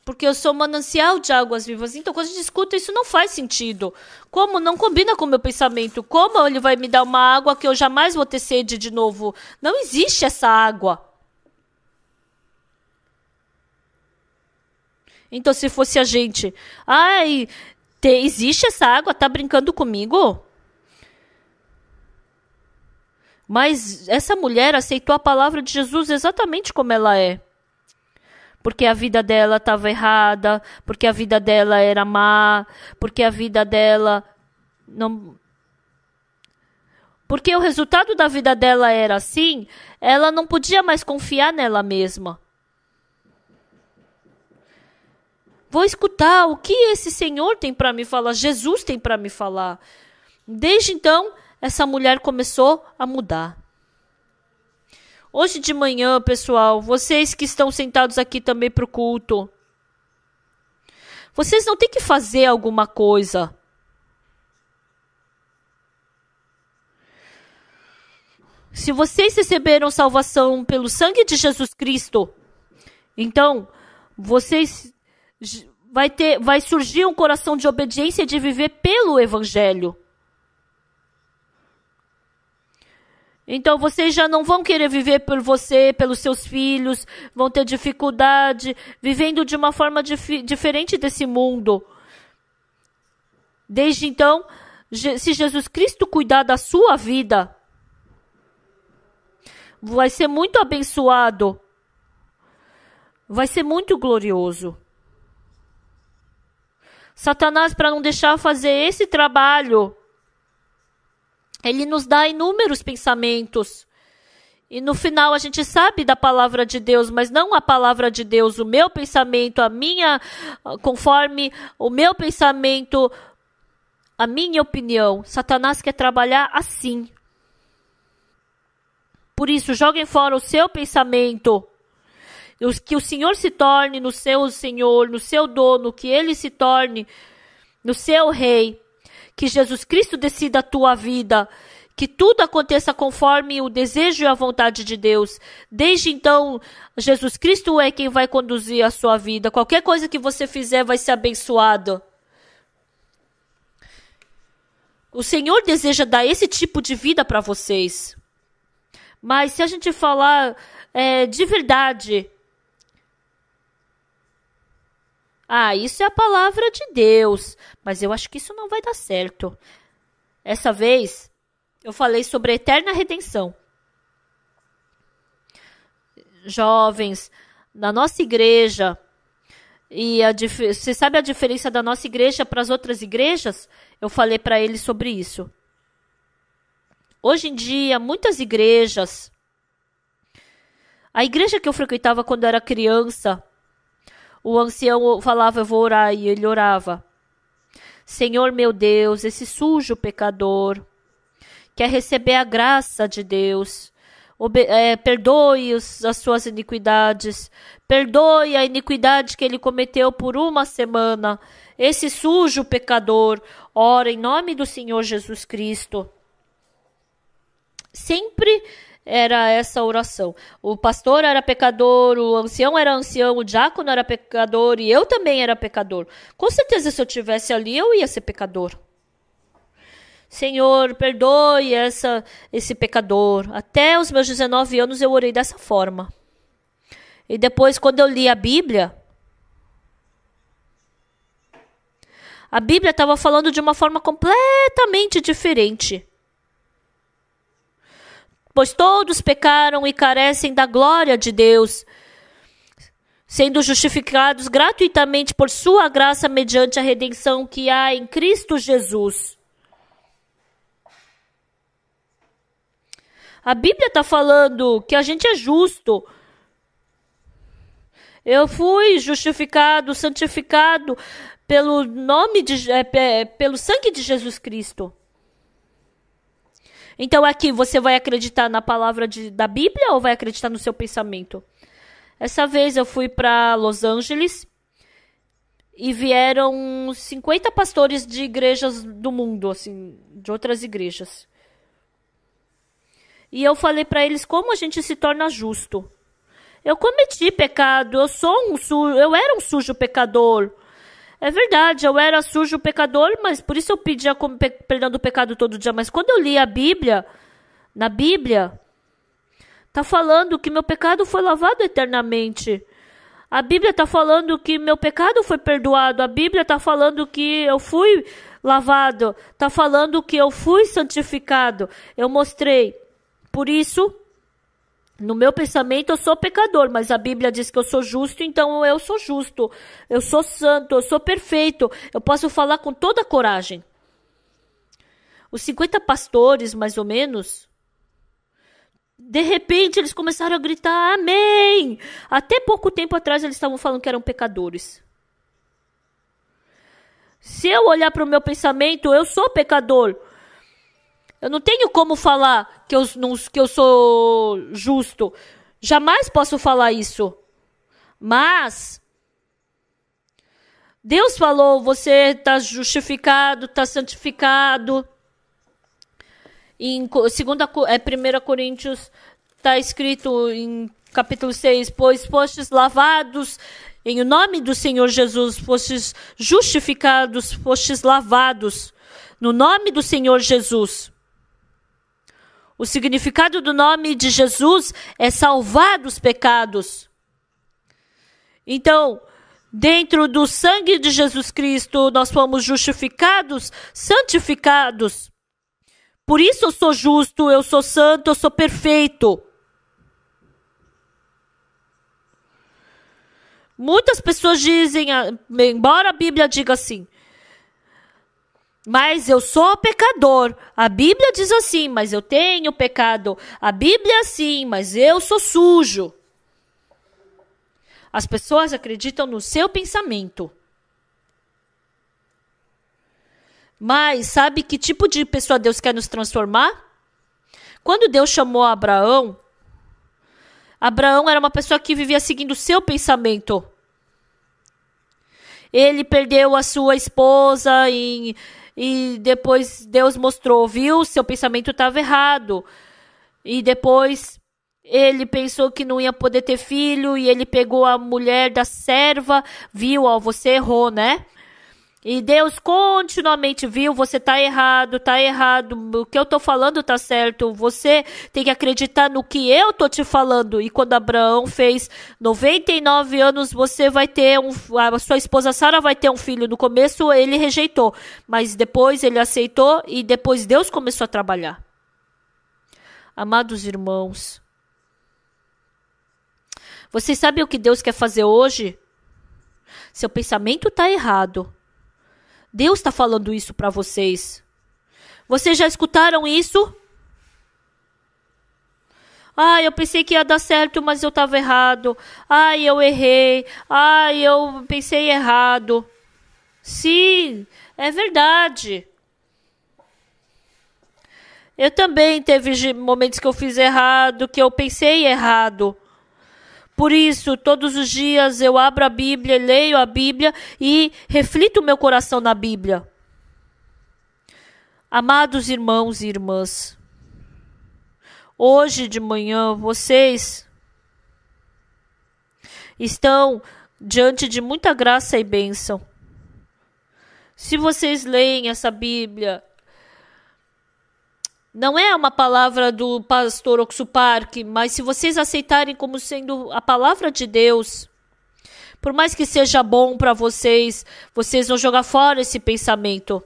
Porque eu sou manancial de águas vivas. Então, quando a gente escuta, isso não faz sentido. Como? Não combina com o meu pensamento. Como ele vai me dar uma água que eu jamais vou ter sede de novo? Não existe essa água. Então, se fosse a gente... Ai, existe essa água? Tá brincando comigo? Mas essa mulher aceitou a palavra de Jesus exatamente como ela é. Porque a vida dela estava errada, porque a vida dela era má, porque a vida dela não... Porque o resultado da vida dela era assim, ela não podia mais confiar nela mesma. Vou escutar o que esse Senhor tem para me falar, Jesus tem para me falar. Desde então, essa mulher começou a mudar. Hoje de manhã, pessoal, vocês que estão sentados aqui também para o culto, vocês não têm que fazer alguma coisa. Se vocês receberam salvação pelo sangue de Jesus Cristo, então vocês vai surgir um coração de obediência de viver pelo Evangelho. Então, vocês já não vão querer viver por você, pelos seus filhos, vão ter dificuldade, vivendo de uma forma diferente desse mundo. Desde então, se Jesus Cristo cuidar da sua vida, vai ser muito abençoado, vai ser muito glorioso. Satanás, para não deixar fazer esse trabalho, ele nos dá inúmeros pensamentos. E no final a gente sabe da palavra de Deus, mas não a palavra de Deus, o meu pensamento, conforme o meu pensamento, a minha opinião. Satanás quer trabalhar assim. Por isso, joguem fora o seu pensamento. Que o Senhor se torne no seu Senhor, no seu dono, que Ele se torne no seu Rei. Que Jesus Cristo decida a tua vida, que tudo aconteça conforme o desejo e a vontade de Deus. Desde então, Jesus Cristo é quem vai conduzir a sua vida. Qualquer coisa que você fizer vai ser abençoada. O Senhor deseja dar esse tipo de vida para vocês. Mas se a gente falar de verdade... isso é a palavra de Deus, mas eu acho que isso não vai dar certo. Essa vez, eu falei sobre a eterna redenção. Jovens, na nossa igreja, você sabe a diferença da nossa igreja para as outras igrejas? Eu falei para eles sobre isso. Hoje em dia, muitas igrejas... A igreja que eu frequentava quando eu era criança... O ancião falava, eu vou orar, e ele orava. Senhor meu Deus, esse sujo pecador quer receber a graça de Deus. Perdoe as suas iniquidades. Perdoe a iniquidade que ele cometeu por uma semana. Esse sujo pecador, ora em nome do Senhor Jesus Cristo. Sempre era essa oração. O pastor era pecador, o ancião era ancião, o diácono era pecador e eu também era pecador. Com certeza, se eu estivesse ali, eu ia ser pecador. Senhor, perdoe esse pecador. Até os meus 19 anos eu orei dessa forma. E depois, quando eu li a Bíblia estava falando de uma forma completamente diferente. Pois todos pecaram e carecem da glória de Deus, sendo justificados gratuitamente por sua graça mediante a redenção que há em Cristo Jesus. A Bíblia está falando que a gente é justo. Eu fui justificado, santificado pelo pelo sangue de Jesus Cristo. Então aqui você vai acreditar na palavra da Bíblia ou vai acreditar no seu pensamento? Essa vez eu fui para Los Angeles e vieram 50 pastores de igrejas do mundo, assim, de outras igrejas. E eu falei para eles como a gente se torna justo. Eu cometi pecado, eu era um sujo pecador. É verdade, eu era sujo pecador, mas por isso eu pedia perdão do pecado todo dia. Mas quando eu li a Bíblia, na Bíblia, está falando que meu pecado foi lavado eternamente. A Bíblia está falando que meu pecado foi perdoado. A Bíblia está falando que eu fui lavado. Está falando que eu fui santificado. Eu mostrei. Por isso, no meu pensamento, eu sou pecador. Mas a Bíblia diz que eu sou justo, então eu sou justo. Eu sou santo, eu sou perfeito. Eu posso falar com toda a coragem. Os 50 pastores, mais ou menos, de repente eles começaram a gritar amém. Até pouco tempo atrás eles estavam falando que eram pecadores. Se eu olhar para o meu pensamento, eu sou pecador. Eu não tenho como falar que eu sou justo. Jamais posso falar isso. Mas Deus falou, você está justificado, está santificado. Em 1 Coríntios está escrito em capítulo 6, pois fostes lavados em nome do Senhor Jesus, fostes justificados, fostes lavados no nome do Senhor Jesus. O significado do nome de Jesus é salvar dos pecados. Então, dentro do sangue de Jesus Cristo, nós fomos justificados, santificados. Por isso eu sou justo, eu sou santo, eu sou perfeito. Muitas pessoas dizem, embora a Bíblia diga assim, mas eu sou pecador. A Bíblia diz assim, mas eu tenho pecado. A Bíblia é assim, mas eu sou sujo. As pessoas acreditam no seu pensamento. Mas sabe que tipo de pessoa Deus quer nos transformar? Quando Deus chamou Abraão, Abraão era uma pessoa que vivia seguindo o seu pensamento. Ele perdeu a sua esposa e depois Deus mostrou, viu? Seu pensamento estava errado. E depois ele pensou que não ia poder ter filho e ele pegou a mulher da serva, viu? Ó, você errou, né? E Deus continuamente viu, você tá errado, o que eu tô falando tá certo, você tem que acreditar no que eu tô te falando. E quando Abraão fez 99 anos, você vai ter a sua esposa Sara vai ter um filho. No começo ele rejeitou, mas depois ele aceitou e depois Deus começou a trabalhar. Amados irmãos, vocês sabem o que Deus quer fazer hoje? Seu pensamento tá errado. Deus está falando isso para vocês. Vocês já escutaram isso? Eu pensei que ia dar certo, mas eu estava errado. Eu errei. Eu pensei errado. Sim, é verdade. Eu também teve momentos que eu fiz errado, que eu pensei errado. Por isso, todos os dias eu abro a Bíblia, leio a Bíblia e reflito o meu coração na Bíblia. Amados irmãos e irmãs, hoje de manhã vocês estão diante de muita graça e bênção. Se vocês leem essa Bíblia, não é uma palavra do pastor Oxuparque, mas se vocês aceitarem como sendo a palavra de Deus, por mais que seja bom para vocês, vocês vão jogar fora esse pensamento.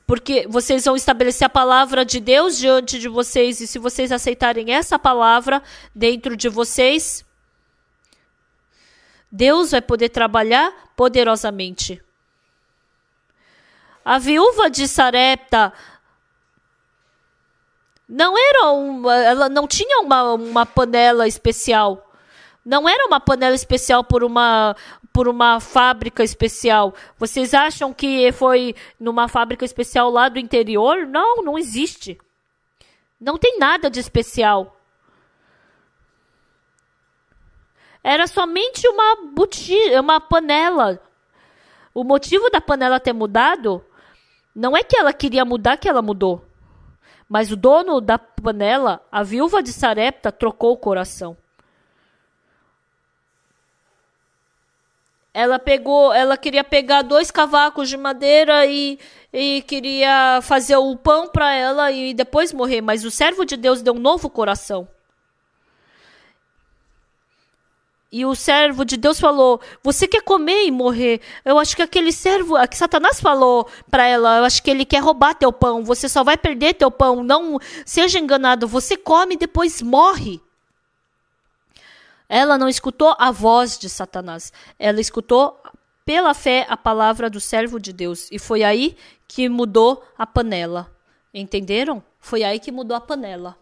Porque vocês vão estabelecer a palavra de Deus diante de vocês, e se vocês aceitarem essa palavra dentro de vocês, Deus vai poder trabalhar poderosamente. A viúva de Sarepta ela não tinha uma panela especial. Não era uma panela especial por uma fábrica especial. Vocês acham que foi numa fábrica especial lá do interior? Não, não existe. Não tem nada de especial. Era somente uma panela. O motivo da panela ter mudado não é que ela queria mudar, que ela mudou. Mas o dono da panela, a viúva de Sarepta, trocou o coração. ela queria pegar 2 cavacos de madeira e queria fazer o pão para ela e depois morrer. Mas o servo de Deus deu um novo coração. E o servo de Deus falou, você quer comer e morrer? Eu acho que aquele servo, que Satanás falou para ela, eu acho que ele quer roubar teu pão. Você só vai perder teu pão. Não seja enganado. Você come e depois morre. Ela não escutou a voz de Satanás. Ela escutou pela fé a palavra do servo de Deus. E foi aí que mudou a panela. Entenderam? Foi aí que mudou a panela.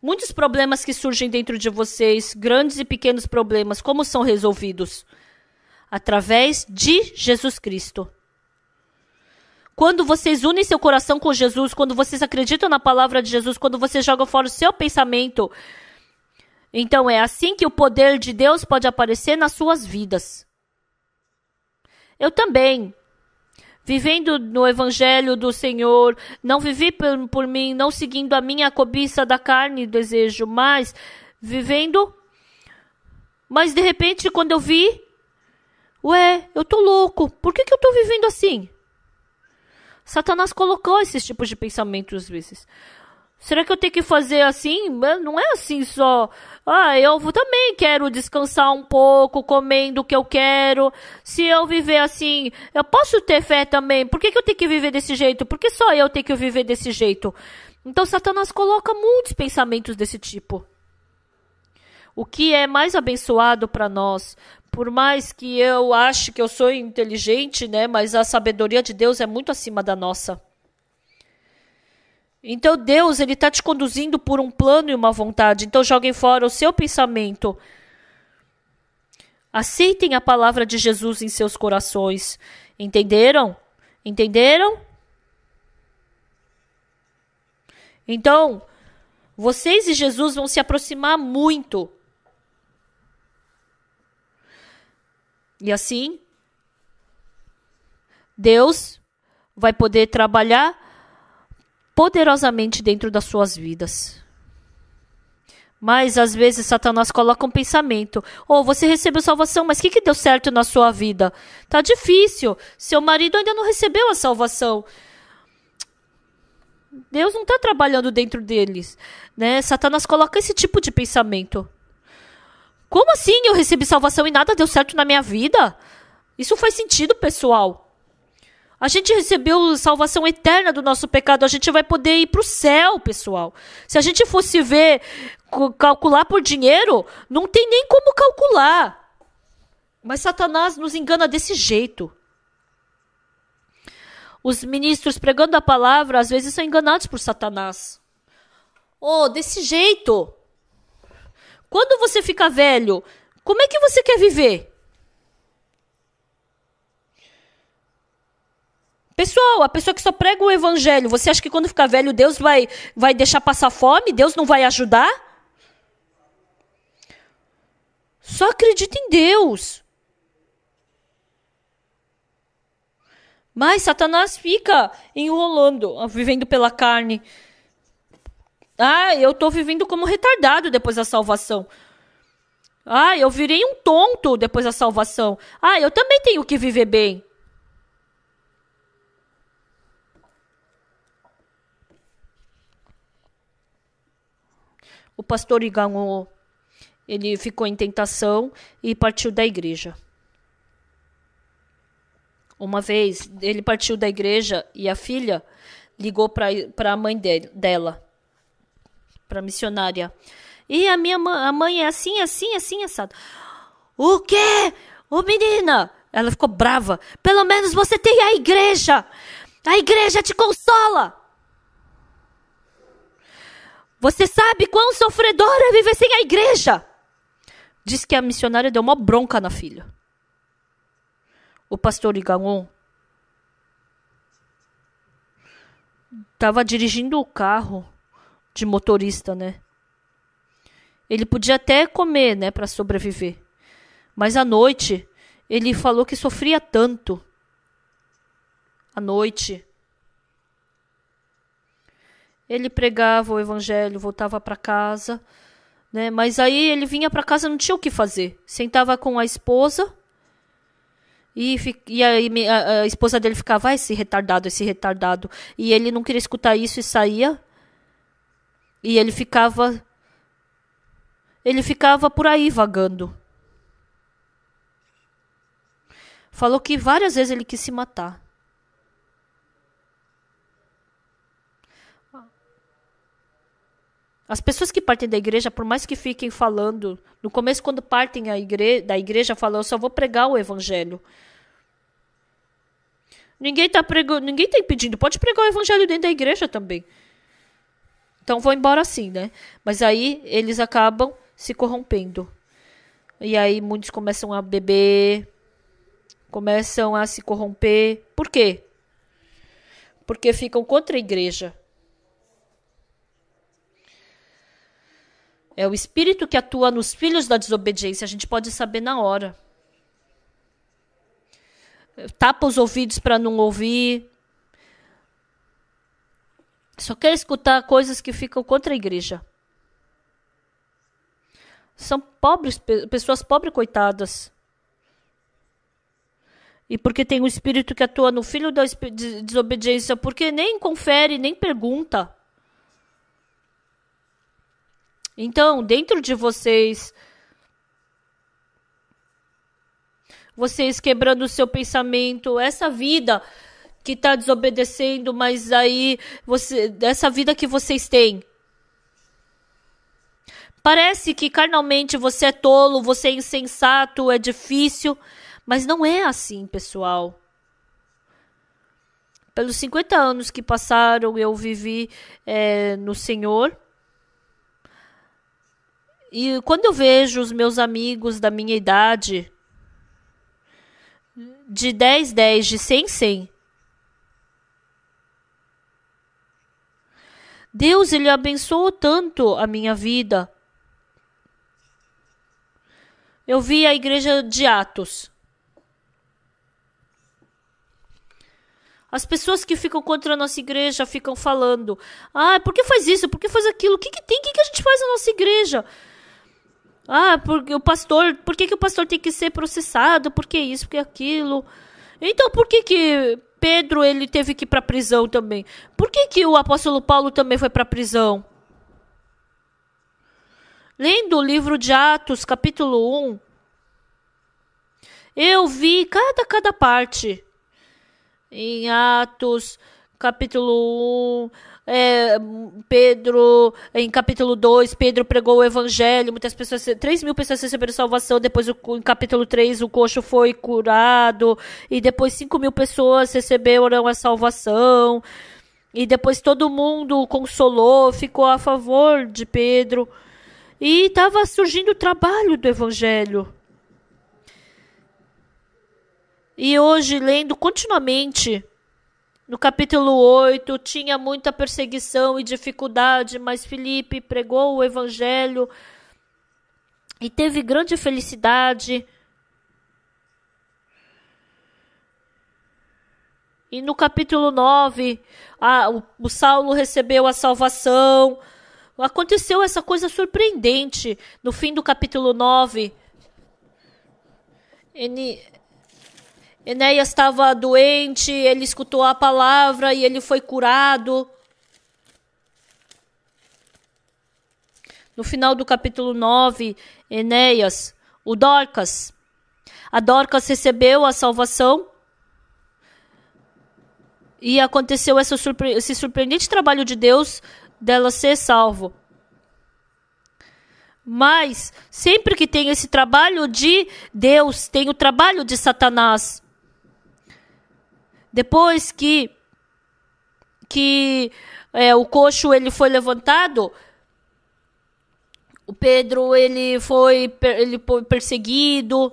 Muitos problemas que surgem dentro de vocês, grandes e pequenos problemas, como são resolvidos? Através de Jesus Cristo. Quando vocês unem seu coração com Jesus, quando vocês acreditam na palavra de Jesus, quando vocês jogam fora o seu pensamento, então é assim que o poder de Deus pode aparecer nas suas vidas. Eu também, vivendo no evangelho do Senhor, não vivi por mim, não seguindo a minha cobiça da carne e desejo, mas vivendo. Mas de repente, quando eu vi, eu tô louco, por que eu tô vivendo assim? Satanás colocou esses tipos de pensamentos às vezes. Será que eu tenho que fazer assim? Não é assim só. Eu também quero descansar um pouco, comendo o que eu quero. Se eu viver assim, eu posso ter fé também. Por que eu tenho que viver desse jeito? Por que só eu tenho que viver desse jeito? Então Satanás coloca muitos pensamentos desse tipo. O que é mais abençoado para nós, por mais que eu ache que eu sou inteligente, né? Mas a sabedoria de Deus é muito acima da nossa. Então Deus, Ele está te conduzindo por um plano e uma vontade. Então joguem fora o seu pensamento. Aceitem a palavra de Jesus em seus corações. Entenderam? Entenderam? Então, vocês e Jesus vão se aproximar muito. E assim, Deus vai poder trabalhar poderosamente dentro das suas vidas. Mas às vezes Satanás coloca um pensamento. Você recebeu salvação, mas o que deu certo na sua vida? Tá difícil. Seu marido ainda não recebeu a salvação. Deus não está trabalhando dentro deles, né? Satanás coloca esse tipo de pensamento. Como assim eu recebi salvação e nada deu certo na minha vida? Isso faz sentido, pessoal. A gente recebeu salvação eterna do nosso pecado. A gente vai poder ir para o céu, pessoal. Se a gente fosse calcular por dinheiro, não tem nem como calcular. Mas Satanás nos engana desse jeito. Os ministros pregando a palavra, às vezes, são enganados por Satanás. Desse jeito. Quando você fica velho, como é que você quer viver? Pessoal, a pessoa que só prega o evangelho, você acha que quando ficar velho Deus vai deixar passar fome? Deus não vai ajudar? Só acredita em Deus. Mas Satanás fica enrolando, vivendo pela carne. Eu estou vivendo como retardado depois da salvação. Eu virei um tonto depois da salvação. Eu também tenho que viver bem. O pastor Iganô, ele ficou em tentação e partiu da igreja. Uma vez, ele partiu da igreja e a filha ligou para a mãe dela, para a missionária. E a mãe é assim, assado. O quê? Menina! Ela ficou brava. Pelo menos você tem a igreja. A igreja te consola. Você sabe quão sofredor é viver sem a igreja? Diz que a missionária deu uma bronca na filha. O pastor Iganô estava dirigindo o carro de motorista, né? Ele podia até comer, né, para sobreviver. Mas à noite, ele falou que sofria tanto. À noite. Ele pregava o evangelho, voltava para casa, né? Mas aí ele vinha para casa, não tinha o que fazer. Sentava com a esposa E aí a esposa dele ficava, ah, esse retardado, esse retardado. E ele não queria escutar isso e saía. E ele ficava por aí vagando. Falou que várias vezes ele quis se matar. As pessoas que partem da igreja, por mais que fiquem falando, no começo, quando partem da igreja, falam, eu só vou pregar o evangelho. Ninguém tá impedindo, pode pregar o evangelho dentro da igreja também. Então vão embora assim, né? Mas aí eles acabam se corrompendo. E aí muitos começam a beber, começam a se corromper. Por quê? Porque ficam contra a igreja. É o espírito que atua nos filhos da desobediência. A gente pode saber na hora. Tapa os ouvidos para não ouvir. Só quer escutar coisas que ficam contra a igreja. São pobres, pessoas pobres, coitadas. E porque tem um espírito que atua no filho da desobediência, porque nem confere, nem pergunta. Então, dentro de vocês quebrando o seu pensamento, essa vida que está desobedecendo, mas aí, essa vida que vocês têm, parece que carnalmente você é tolo, você é insensato, é difícil, mas não é assim, pessoal. Pelos 50 anos que passaram, eu vivi no Senhor. E quando eu vejo os meus amigos da minha idade, de 10, 10, de 100, 100, Deus, Ele abençoou tanto a minha vida. Eu vi a igreja de Atos. As pessoas que ficam contra a nossa igreja ficam falando, ah, por que faz isso? Por que faz aquilo? O que tem? O que a gente faz na nossa igreja? Ah, porque por que o pastor tem que ser processado? Por que isso? Por que aquilo? Então, por que Pedro ele teve que ir para a prisão também? Por que o apóstolo Paulo também foi para a prisão? Lendo o livro de Atos, capítulo 1, eu vi cada parte. Em Atos, capítulo 1, Pedro, em capítulo 2, Pedro pregou o evangelho, muitas pessoas, 3.000 pessoas receberam salvação, depois em capítulo 3 o coxo foi curado, e depois 5.000 pessoas receberam a salvação, e depois todo mundo consolou, ficou a favor de Pedro, e estava surgindo o trabalho do evangelho. E hoje, lendo continuamente, no capítulo 8, tinha muita perseguição e dificuldade, mas Filipe pregou o evangelho e teve grande felicidade. E no capítulo 9, o Saulo recebeu a salvação. Aconteceu essa coisa surpreendente. No fim do capítulo 9, Enéas estava doente, ele escutou a palavra e ele foi curado. No final do capítulo 9, Enéas, a Dorcas recebeu a salvação e aconteceu esse surpreendente trabalho de Deus dela ser salvo. Mas sempre que tem esse trabalho de Deus, tem o trabalho de Satanás. Depois que o coxo ele foi levantado, o Pedro ele foi perseguido.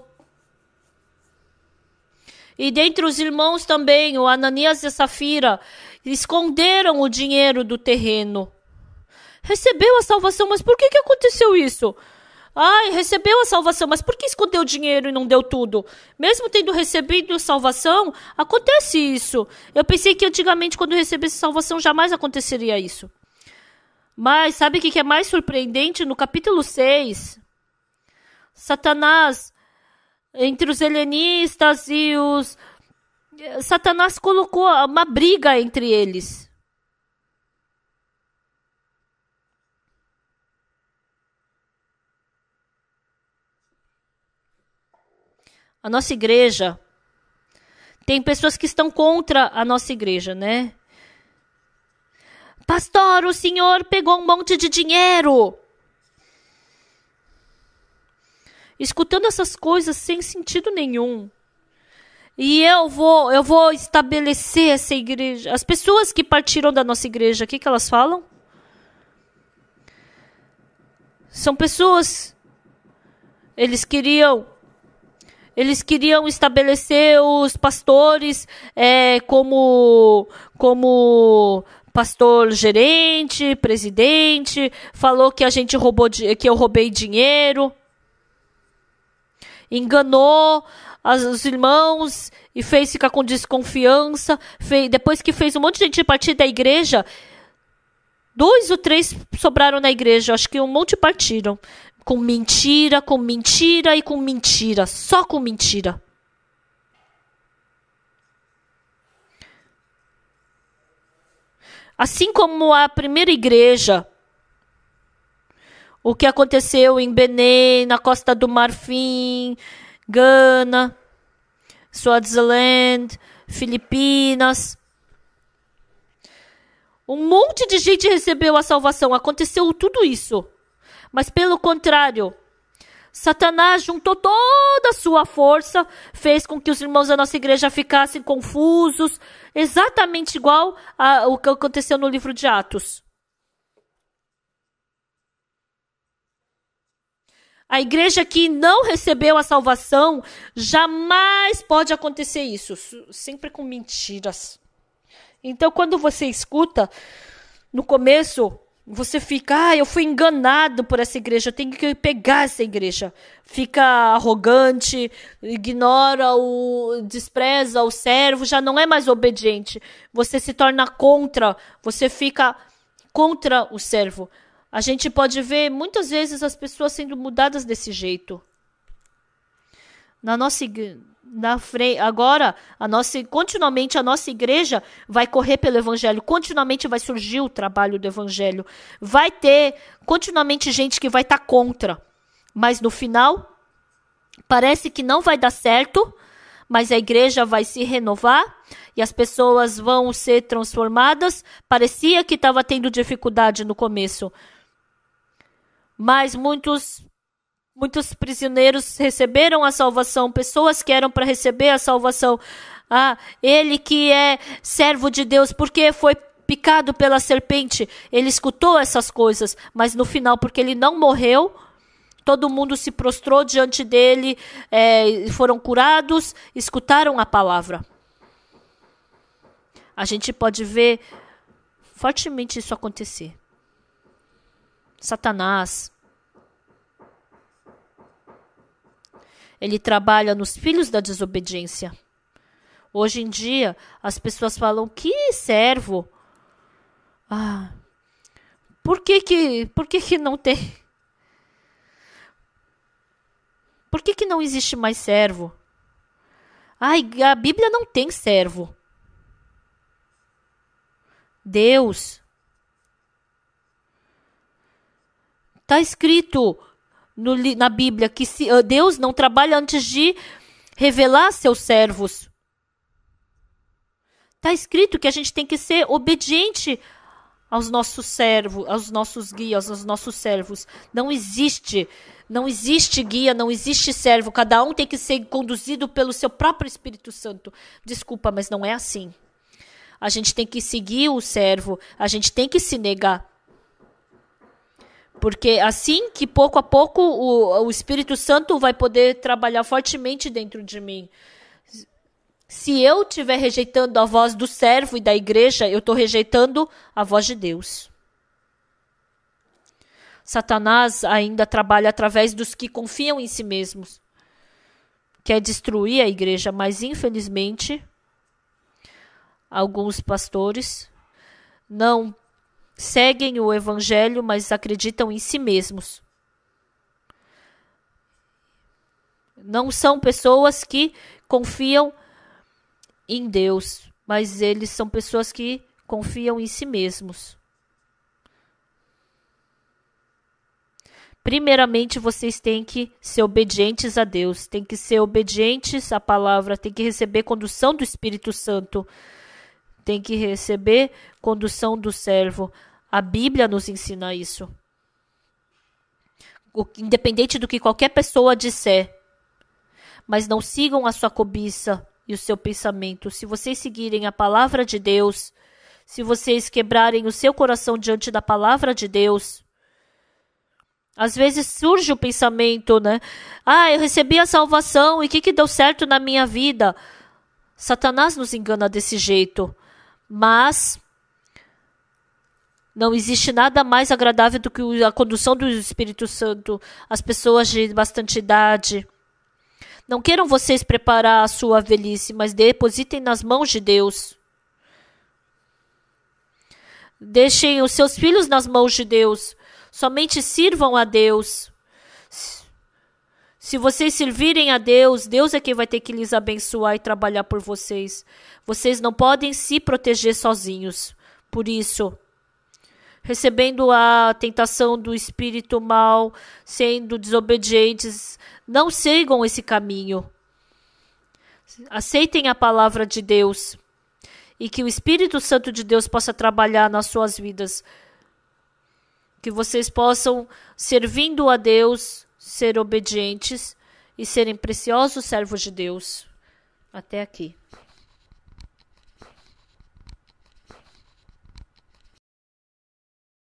E dentre os irmãos também, o Ananias e a Safira esconderam o dinheiro do terreno. Recebeu a salvação, mas por que aconteceu isso? Ai, recebeu a salvação, mas por que escondeu o dinheiro e não deu tudo? Mesmo tendo recebido a salvação, acontece isso. Eu pensei que antigamente, quando recebesse salvação, jamais aconteceria isso. Mas sabe o que é mais surpreendente? No capítulo 6, Satanás entre os helenistas e os... Satanás colocou uma briga entre eles. A nossa igreja, tem pessoas que estão contra a nossa igreja, né? Pastor, o senhor pegou um monte de dinheiro. Escutando essas coisas sem sentido nenhum. E eu vou estabelecer essa igreja. As pessoas que partiram da nossa igreja, o que elas falam? São pessoas... Eles queriam estabelecer os pastores como pastor gerente, presidente. Falou que que eu roubei dinheiro. Enganou os irmãos e fez ficar com desconfiança. Depois que fez um monte de gente partir da igreja, 2 ou 3 sobraram na igreja. Acho que um monte partiram. Com mentira e com mentira. Só com mentira. Assim como a primeira igreja, o que aconteceu em Benin, na Costa do Marfim, Gana, Swaziland, Filipinas. Um monte de gente recebeu a salvação. Aconteceu tudo isso. Mas pelo contrário, Satanás juntou toda a sua força, fez com que os irmãos da nossa igreja ficassem confusos, exatamente igual ao que aconteceu no livro de Atos. A igreja que não recebeu a salvação, jamais pode acontecer isso, sempre com mentiras. Então, quando você escuta, no começo, você fica, eu fui enganado por essa igreja, eu tenho que pegar essa igreja. Fica arrogante, despreza o servo, já não é mais obediente. Você se torna contra, você fica contra o servo. A gente pode ver muitas vezes as pessoas sendo mudadas desse jeito. Agora, continuamente a nossa igreja vai correr pelo evangelho, continuamente vai surgir o trabalho do evangelho, vai ter continuamente gente que vai estar contra, mas no final parece que não vai dar certo, mas a igreja vai se renovar e as pessoas vão ser transformadas. Parecia que estava tendo dificuldade no começo, mas muitos prisioneiros receberam a salvação, pessoas que eram para receber a salvação. Ele que é servo de Deus, porque foi picado pela serpente, ele escutou essas coisas, mas no final, porque ele não morreu, todo mundo se prostrou diante dele, foram curados, escutaram a palavra. A gente pode ver fortemente isso acontecer. Satanás, ele trabalha nos filhos da desobediência. Hoje em dia, as pessoas falam, que servo? Por que não tem? Por que não existe mais servo? A Bíblia não tem servo. Deus. Está escrito na Bíblia que Deus não trabalha antes de revelar seus servos. Está escrito que a gente tem que ser obediente aos nossos servos, aos nossos guias, aos nossos servos. Não existe guia, não existe servo. Cada um tem que ser conduzido pelo seu próprio Espírito Santo. Desculpa, mas não é assim. A gente tem que seguir o servo, a gente tem que se negar. Porque assim que pouco a pouco o Espírito Santo vai poder trabalhar fortemente dentro de mim. Se eu estiver rejeitando a voz do servo e da igreja, eu estou rejeitando a voz de Deus. Satanás ainda trabalha através dos que confiam em si mesmos. Quer destruir a igreja, mas infelizmente alguns pastores não seguem o evangelho, mas acreditam em si mesmos. Não são pessoas que confiam em Deus, mas eles são pessoas que confiam em si mesmos. Primeiramente, vocês têm que ser obedientes a Deus, têm que ser obedientes à palavra, têm que receber condução do Espírito Santo, têm que receber condução do servo. A Bíblia nos ensina isso. Independente do que qualquer pessoa disser, mas não sigam a sua cobiça e o seu pensamento. Se vocês seguirem a palavra de Deus, se vocês quebrarem o seu coração diante da palavra de Deus, às vezes surge o pensamento, né? Eu recebi a salvação e o que deu certo na minha vida? Satanás nos engana desse jeito. Mas não existe nada mais agradável do que a condução do Espírito Santo. As pessoas de bastante idade. Não queiram vocês preparar a sua velhice, mas depositem nas mãos de Deus. Deixem os seus filhos nas mãos de Deus. Somente sirvam a Deus. Se vocês servirem a Deus, Deus é quem vai ter que lhes abençoar e trabalhar por vocês. Vocês não podem se proteger sozinhos. Por isso, recebendo a tentação do espírito mal, sendo desobedientes, não sigam esse caminho. Aceitem a palavra de Deus e que o Espírito Santo de Deus possa trabalhar nas suas vidas. Que vocês possam, servindo a Deus, ser obedientes e serem preciosos servos de Deus. Até aqui.